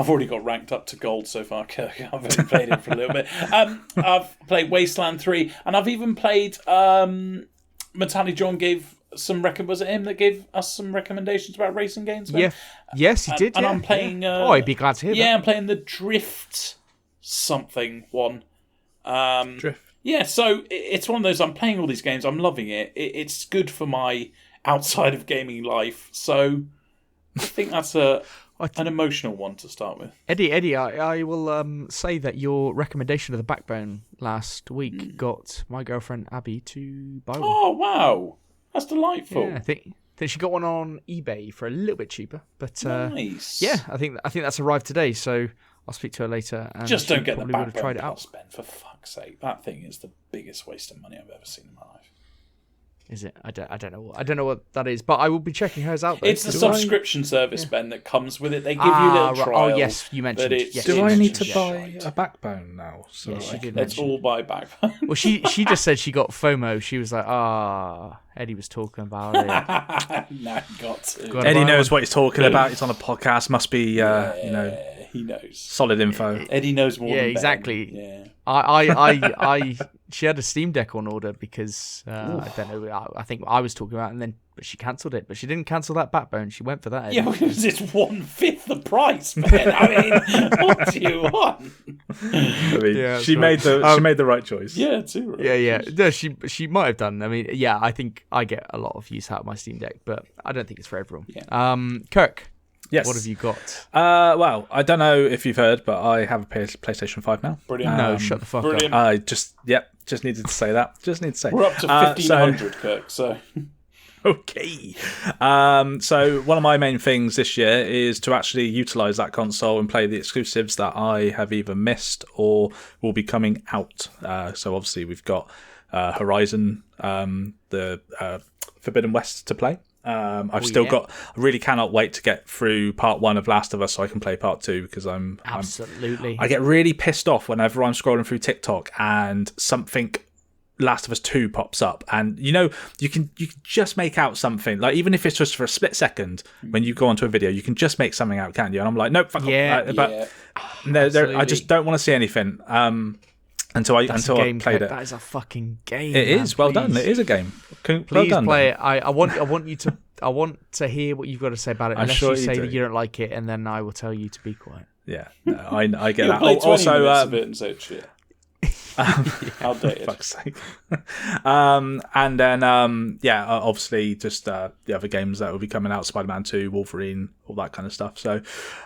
already got ranked up to gold so far, Kirk. I've only played it for a little bit. I've played Wasteland 3, and I've even played... Matali John gave... was it him that gave us some recommendations about racing games? Yeah. Yes, he did. And I'm playing... I'd be glad to hear that. Yeah, I'm playing the Drift something one. Drift. Yeah, so it's one of those, I'm playing all these games, I'm loving it. It's good for my outside of gaming life. So I think that's an emotional one to start with. Eddie, I will say that your recommendation of the Backbone last week got my girlfriend Abby to buy one. Oh, wow. That's delightful. Yeah, I think she got one on eBay for a little bit cheaper, but nice. Yeah, I think that's arrived today. So I'll speak to her later. And just don't get the Backbone tried it out. Ben, for fuck's sake. That thing is the biggest waste of money I've ever seen in my life. Is it? I don't know what that is, but I will be checking hers out. It's the subscription service, Ben, that comes with it. They give you a little trial. Oh yes, you mentioned. Yes, do I need to buy a Backbone now? So yes, let's all buy Backbone. Well, she just said she got FOMO. She was like, Eddie was talking about it. Nah, got to. Eddie knows what he's talking about. He's on a podcast. Must be, he knows. Solid info. Eddie knows more. Yeah, than exactly. Ben. Yeah. I she had a Steam Deck on order because I don't know. I think I was talking about it, but she cancelled it. But she didn't cancel that Backbone. She went for that. Yeah, because it's 1/5 the price, man. I mean, what do you want? I mean, she made the right choice. Yeah, too. Right. Yeah. No, she might have done. I mean, yeah, I think I get a lot of use out of my Steam Deck, but I don't think it's for everyone. Yeah. Kirk. Yes. What have you got? Well, I don't know if you've heard, but I have a PlayStation 5 now. Brilliant. No, shut the fuck up. I just needed to say that. Just need to say. We're up to 1,500, Kirk, so... Okay. So one of my main things this year is to actually utilize that console and play the exclusives that I have either missed or will be coming out. So obviously we've got Horizon, the Forbidden West to play. I've still got. I really cannot wait to get through part 1 of Last of Us so I can play part 2 because I get really pissed off whenever I'm scrolling through TikTok and something Last of Us 2 pops up, and you can just make out something, like even if it's just for a split second when you go onto a video, you can just make something out, can't you? And I'm like, nope, fuck off. But I just don't want to see anything until I played it. That is a fucking game. It is well done. It is a game. Please play it. I want you to. I want to hear what you've got to say about it. Unless you say that you don't like it, and then I will tell you to be quiet. Yeah, I get that. Play 20 Also, minutes of it and say shit. Outdated. Fuck's sake. And then obviously just the other games that will be coming out, Spider-Man 2, Wolverine, all that kind of stuff. So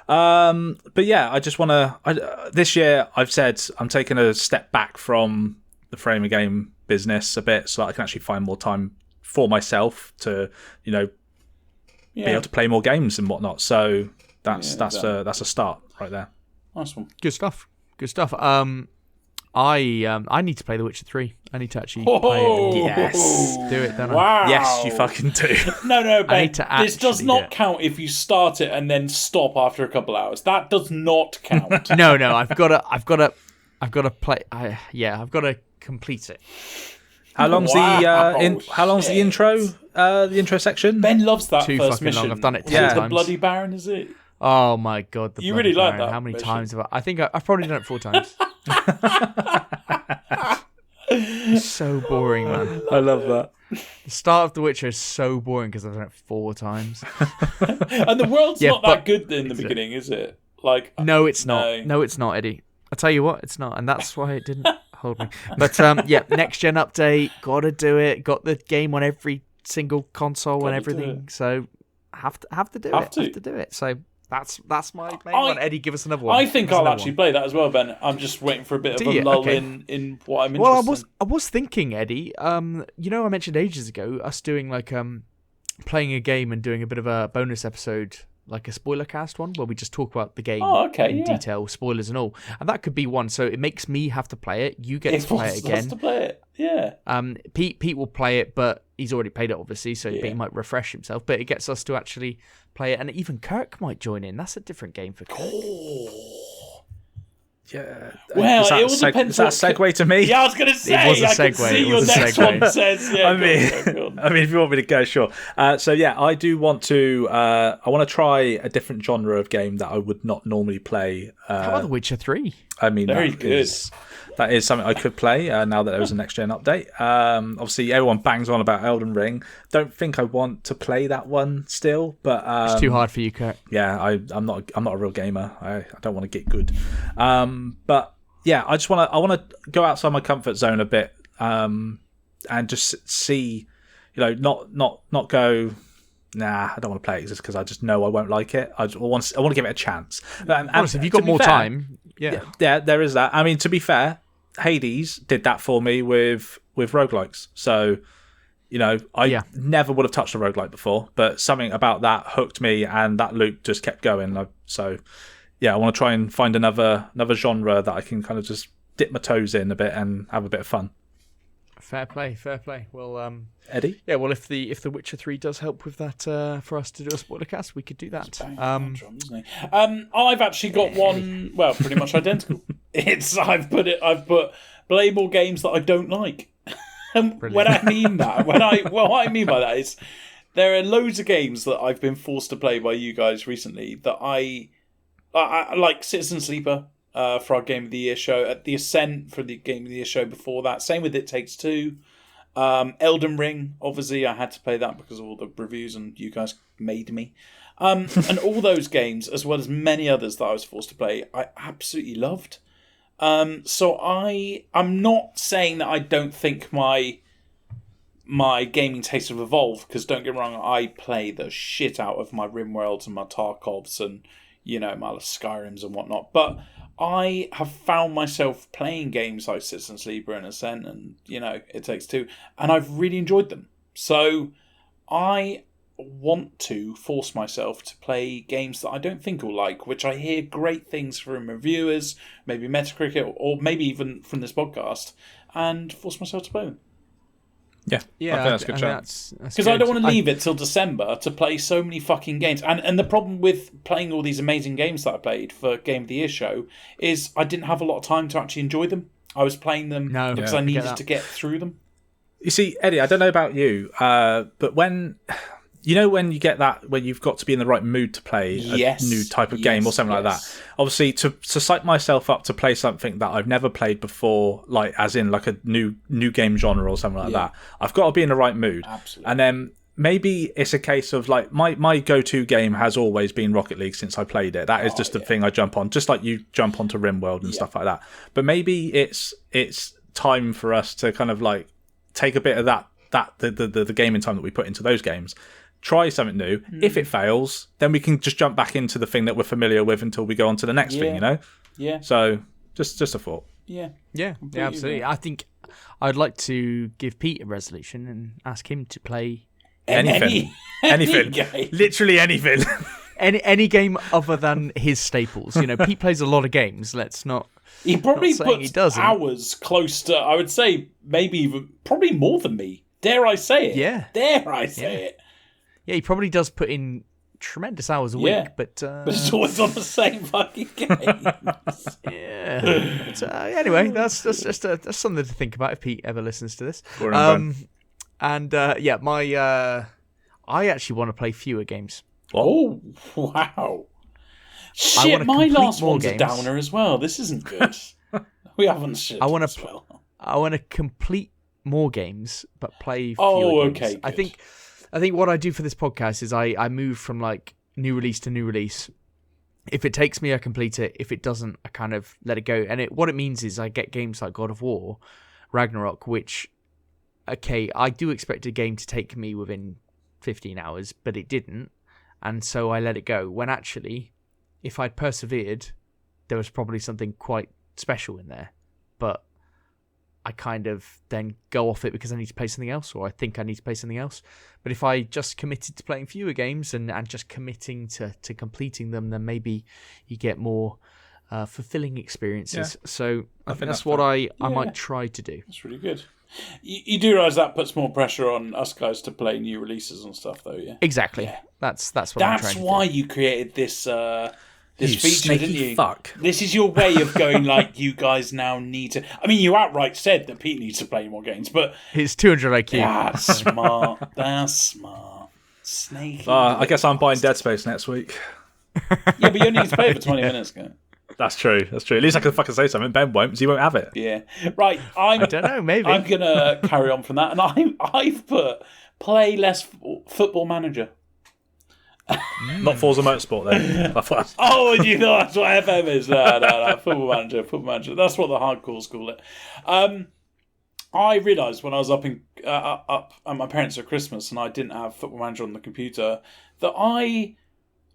but yeah, I just want to this year I've said I'm taking a step back from the frame of game business a bit so that I can actually find more time for myself to be able to play more games and whatnot. So that's a start right there. Nice one. Good stuff. I need to play The Witcher 3. I need to actually play it. Yes. Do it, don't I? Wow. Yes, you fucking do. No, Ben, this does actually not count if you start it and then stop after a couple hours. That does not count. No, I've got to play. I've got to complete it. How long's the intro? The intro section? Ben loves that Too first fucking mission. long. I've done it 10 The times. Bloody Baron, is it? Oh my god! You really like that How many mission? times have I think I've probably done it 4 times. It's so boring, man. I love that. The start of The Witcher is so boring because I've done it 4 times. And the world's not that good in the beginning, is it? Like, no, it's not. No, it's not, Eddie. I tell you what, it's not, and that's why it didn't hold me. But next gen update, gotta do it. Got the game on every single console and everything, so have to do it. So that's my main one. Eddie, give us another one. I think I'll actually play that as well, Ben. I'm just waiting for a bit of a lull in what I'm interested in. I was thinking, Eddie. I mentioned ages ago us doing playing a game and doing a bit of a bonus episode, like a spoiler cast one, where we just talk about the game in detail, spoilers and all. And that could be one. So it makes me have to play it. You get to play it again. To play it. Yeah. Pete will play it, but he's already played it, obviously, so he might refresh himself. But it gets us to actually play it, and even Kirk might join in. That's a different game for Kirk. Yeah. Well, it all depends. Is that a segue to me? Yeah, I was going to say. It was a segue. I can see your next one says. Yeah, I mean, if you want me to go, sure. I do want to. I want to try a different genre of game that I would not normally play. How about The Witcher 3? I mean, very good. That is something I could play now that there was a next gen update. Obviously, everyone bangs on about Elden Ring. Don't think I want to play that one still, but it's too hard for you, Kurt. Yeah, I'm not a real gamer. I don't want to get good. But yeah, I want to go outside my comfort zone a bit and just see, not go. Nah, I don't want to play it just because I just know I won't like it. I want to give it a chance. Honestly, if you've got more time, yeah, there is that. I mean, to be fair, Hades did that for me with roguelikes. So, I never would have touched a roguelike before, but something about that hooked me, and that loop just kept going. So, yeah, I want to try and find another genre that I can kind of just dip my toes in a bit and have a bit of fun. Fair play. Well, Eddie? Yeah, well, if the Witcher 3 does help with that for us to do a spoiler cast, we could do that. I've actually got one, well, pretty much identical. I've put play more games that I don't like. What I mean by that is there are loads of games that I've been forced to play by you guys recently that I like. Citizen Sleeper. For our Game of the Year show, at The Ascent for the Game of the Year show before that. Same with It Takes Two. Elden Ring, obviously I had to play that because of all the reviews and you guys made me. And all those games, as well as many others that I was forced to play, I absolutely loved. So I'm not saying that I don't think my gaming tastes have evolved, because don't get me wrong, I play the shit out of my RimWorlds and my Tarkovs and, my Skyrims and whatnot. But I have found myself playing games like Citizen Sleeper and Ascent and, It Takes Two, and I've really enjoyed them. So I want to force myself to play games that I don't think I'll like, which I hear great things from reviewers, maybe Metacritic, or maybe even from this podcast, and force myself to play them. Yeah, I think that's a good shout. Because I don't want to leave it till December to play so many fucking games. And the problem with playing all these amazing games that I played for Game of the Year show is I didn't have a lot of time to actually enjoy them. I was playing them because I needed to get through them. You see, Eddie, I don't know about you, but when you get that, when you've got to be in the right mood to play a new type of game or something like that. Obviously, to psych myself up to play something that I've never played before, like as in like a new game genre or something like that, I've got to be in the right mood. Absolutely. And then maybe it's a case of like my go-to game has always been Rocket League since I played it. That is just the thing I jump on, just like you jump onto RimWorld and stuff like that. But maybe it's time for us to kind of like take a bit of the gaming time that we put into those games. Try something new. If it fails, then we can just jump back into the thing that we're familiar with until we go on to the next thing, you know? Yeah. So, just a thought. Yeah. Yeah, absolutely. I think I'd like to give Pete a resolution and ask him to play anything. Game. Literally anything. any game other than his staples. You know, Pete plays a lot of games. Let's not... He probably puts doesn't. hours close to, I would say, maybe even, probably more than me. Dare I say it? Yeah. Dare I say it? Yeah, he probably does put in tremendous hours a week, but it's always on the same fucking game. Yeah. But, anyway, that's something to think about if Pete ever listens to this. I actually want to play fewer games. Oh, wow. Shit, my last one's a downer as well. This isn't good. We haven't shit I want to complete more games, but play fewer games. Okay, good. I think what I do for this podcast is I move from like new release to new release. If it takes me, I complete it. If it doesn't, I kind of let it go. And what it means is I get games like God of War, Ragnarok, which, okay, I do expect a game to take me within 15 hours, but it didn't. And so I let it go. When actually, if I'd persevered, there was probably something quite special in there. But I kind of then go off it because I need to play something else, or I think I need to play something else. But if I just committed to playing fewer games and just committing to completing them, then maybe you get more fulfilling experiences. Yeah. So I think that's what I might try to do. That's really good. You do realise that puts more pressure on us guys to play new releases and stuff, though, yeah? Exactly. Yeah. That's what I'm trying to do. That's why you created this... This feature, didn't you? Fuck. This is your way of going like, you guys now need to... I mean, you outright said that Pete needs to play more games, but... It's 200 IQ. That's smart. That's smart. Sneaky. I guess I'm buying Dead Space next week. Yeah, but you only need to play it for 20 minutes ago. That's true. At least I can fucking say something. Ben won't, because he won't have it. Yeah. Right, I don't know, maybe. I'm going to carry on from that, and I've put play less Football Manager. Not Forza Motorsport then. Oh, you thought that's what FM is? No. Football Manager. That's what the hardcores call it. I realised when I was up at my parents' at Christmas and I didn't have Football Manager on the computer that I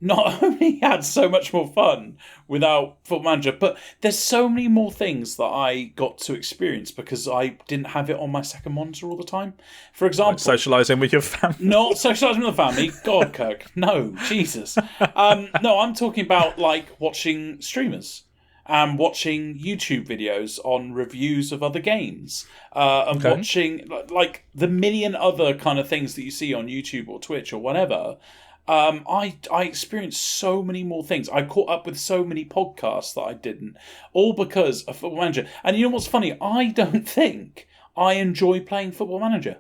not only had so much more fun without Football Manager, but there's so many more things that I got to experience because I didn't have it on my second monitor all the time. For example... Like socialising with your family. Not socialising with the family. God, Kirk. No, Jesus. No, I'm talking about like watching streamers and watching YouTube videos on reviews of other games and watching like the million other kind of things that you see on YouTube or Twitch or whatever. I experienced so many more things. I caught up with so many podcasts that I didn't, all because of Football Manager. And you know what's funny? I don't think I enjoy playing Football Manager.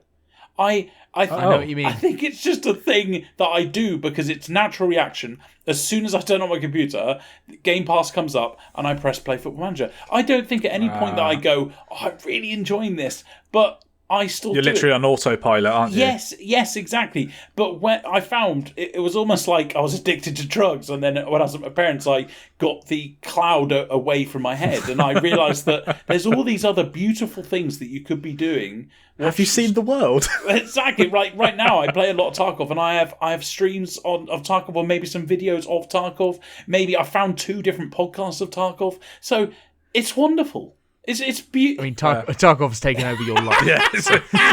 I know what you mean. I think it's just a thing that I do because it's natural reaction. As soon as I turn on my computer, Game Pass comes up and I press play Football Manager. I don't think at any point that I go, I'm really enjoying this, but I still You're literally on autopilot, aren't you? Yes, exactly. But when I found it was almost like I was addicted to drugs, and then when I was at my parents, I got the cloud away from my head, and I realised that there's all these other beautiful things that you could be doing. Have you seen the world? Exactly. Right now, I play a lot of Tarkov, and I have streams of Tarkov, or maybe some videos of Tarkov. Maybe I found 2 different podcasts of Tarkov. So it's wonderful. It's beautiful. I mean, Tarkov's taken over your life. Yeah,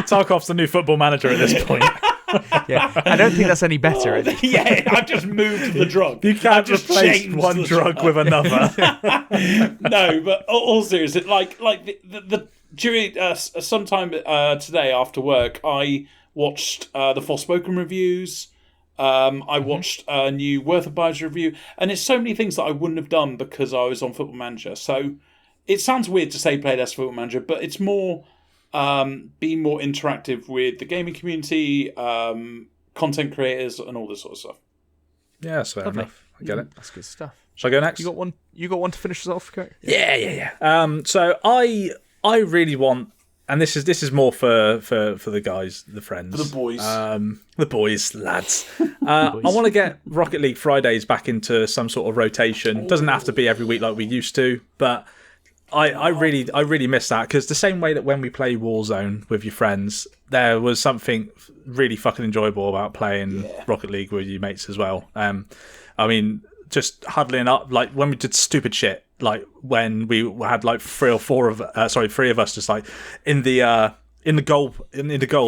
Tarkov's the new Football Manager at this point. Yeah, I don't think that's any better. Yeah, I've just moved the drug. You can't just replace changed one the drug with another. No, but all serious. Like the during sometime today after work, I watched the Forspoken reviews. I watched a new Worth of Buyers review, and it's so many things that I wouldn't have done because I was on Football Manager. So it sounds weird to say play less Football Manager, but it's more being more interactive with the gaming community, content creators, and all this sort of stuff. Yeah, that's fair enough. I get it. That's good stuff. Shall I go next? You got one to finish us off, correct? Yeah. So I really want, and this is more for the guys, the friends, For the boys. the boys, lads. I want to get Rocket League Fridays back into some sort of rotation. Doesn't have to be every week like we used to, but I really miss that, because the same way that when we play Warzone with your friends, there was something really fucking enjoyable about playing Rocket League with your mates as well. I mean, just huddling up, like when we did stupid shit, like when we had like three of us just like in the goal,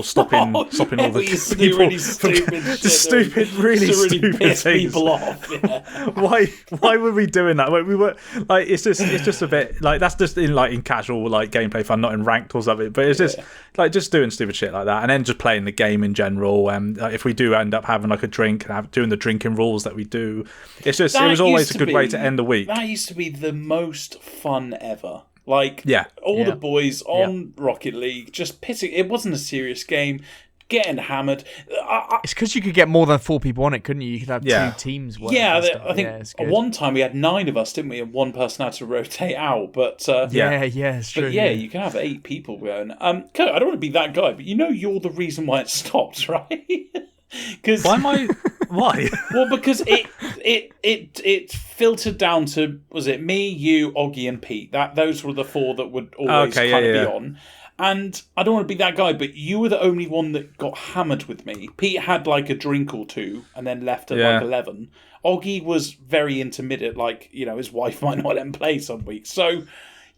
stopping all the people really stupid shit. Really stupid piss things. people off. Yeah. Why were we doing that? We were like, it's just a bit like, that's just in casual like gameplay fun, not in ranked or something. But it's just like just doing stupid shit like that, and then just playing the game in general. And if we do end up having like a drink and doing the drinking rules that we do, it was always a good way to end the week. That used to be the most fun ever. Like, Yeah. the boys on Rocket League, just pissing. It wasn't a serious game, getting hammered. It's because you could get more than 4 people on it, couldn't you? You could have 2 teams. I think at one time we had 9 of us, didn't we? And one person had to rotate out. But it's true. But you can have 8 people going. Kurt, I don't want to be that guy, but you're the reason why it stopped, right? Because why am I? Why? Well, because it filtered down to, was it me, you, Oggy, and Pete? Those were the 4 that would always be on. And I don't want to be that guy, but you were the only one that got hammered with me. Pete had like a drink or 2 and then left at like 11. Oggy was very intermittent, like, his wife might not let him play some weeks. So,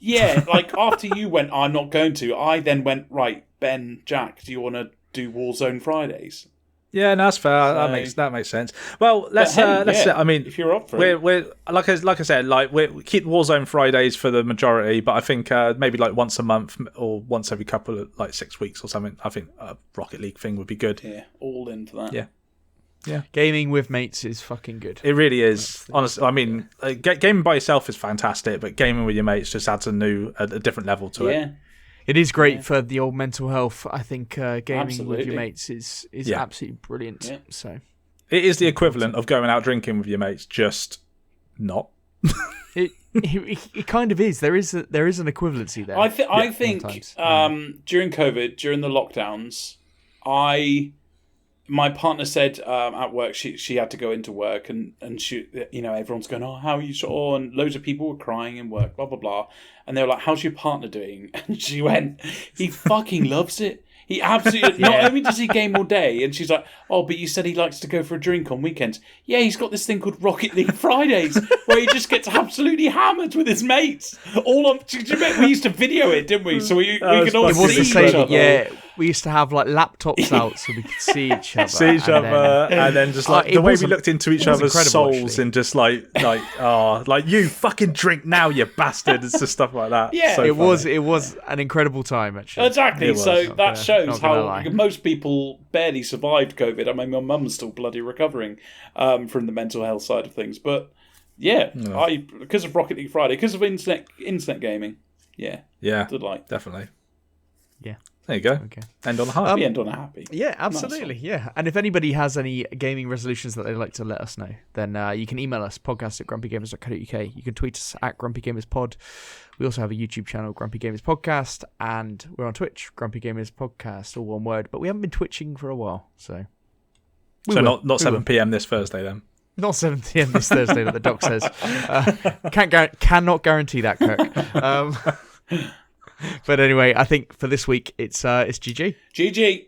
like after you went, I'm not going to, I then went, right, Ben, Jack, do you want to do Warzone Fridays? Yeah, no, that's fair. That makes sense. Well, let's. I mean, if you're up for it, we're like I said, like we keep Warzone Fridays for the majority, but I think maybe like once a month or once every couple of like 6 weeks or something. I think a Rocket League thing would be good. Yeah, all into that. Yeah. Gaming with mates is fucking good. It really is. Honestly, I mean, gaming by yourself is fantastic, but gaming with your mates just adds a different level to it. It is great for the old mental health. I think gaming with your mates is absolutely brilliant. Yeah. So it is the equivalent of going out drinking with your mates, just not. It kind of is. There is an equivalency there. I think during COVID, during the lockdowns, my partner said at work she had to go into work and she, everyone's going, oh, how are you sure? And loads of people were crying in work, blah blah blah, and they were like, how's your partner doing? And she went, he fucking loves it. He absolutely not only does he game all day, and she's like, oh, but you said he likes to go for a drink on weekends. Yeah, he's got this thing called Rocket League Fridays where he just gets absolutely hammered with his mates. We used to video it, didn't we? So we could all see each other. Yeah. We used to have like laptops out so we could see each other. And then just like the way we looked into each other's souls and just like you fucking drink now, you bastard. It's just stuff like that. Yeah, so it was an incredible time actually. Exactly. So that shows how most people barely survived COVID. I mean, my mum's still bloody recovering from the mental health side of things. But because of Rocket League Friday, because of internet gaming. Yeah. Delight. Definitely. Yeah. There you go. Okay. End on a high. End on a happy. Yeah, absolutely. Nice. Yeah. And if anybody has any gaming resolutions that they'd like to let us know, then you can email us, podcast@grumpygamers.co.uk. You can tweet us at grumpygamerspod. We also have a YouTube channel, Grumpy Gamers Podcast, and we're on Twitch, Grumpy Gamers Podcast, all one word. But we haven't been twitching for a while, so. Not 7 p.m. this Thursday then. Not 7 p.m. this Thursday, that the doc says. Cannot guarantee that, Kirk. But anyway, I think for this week it's GG. GG.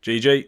GG.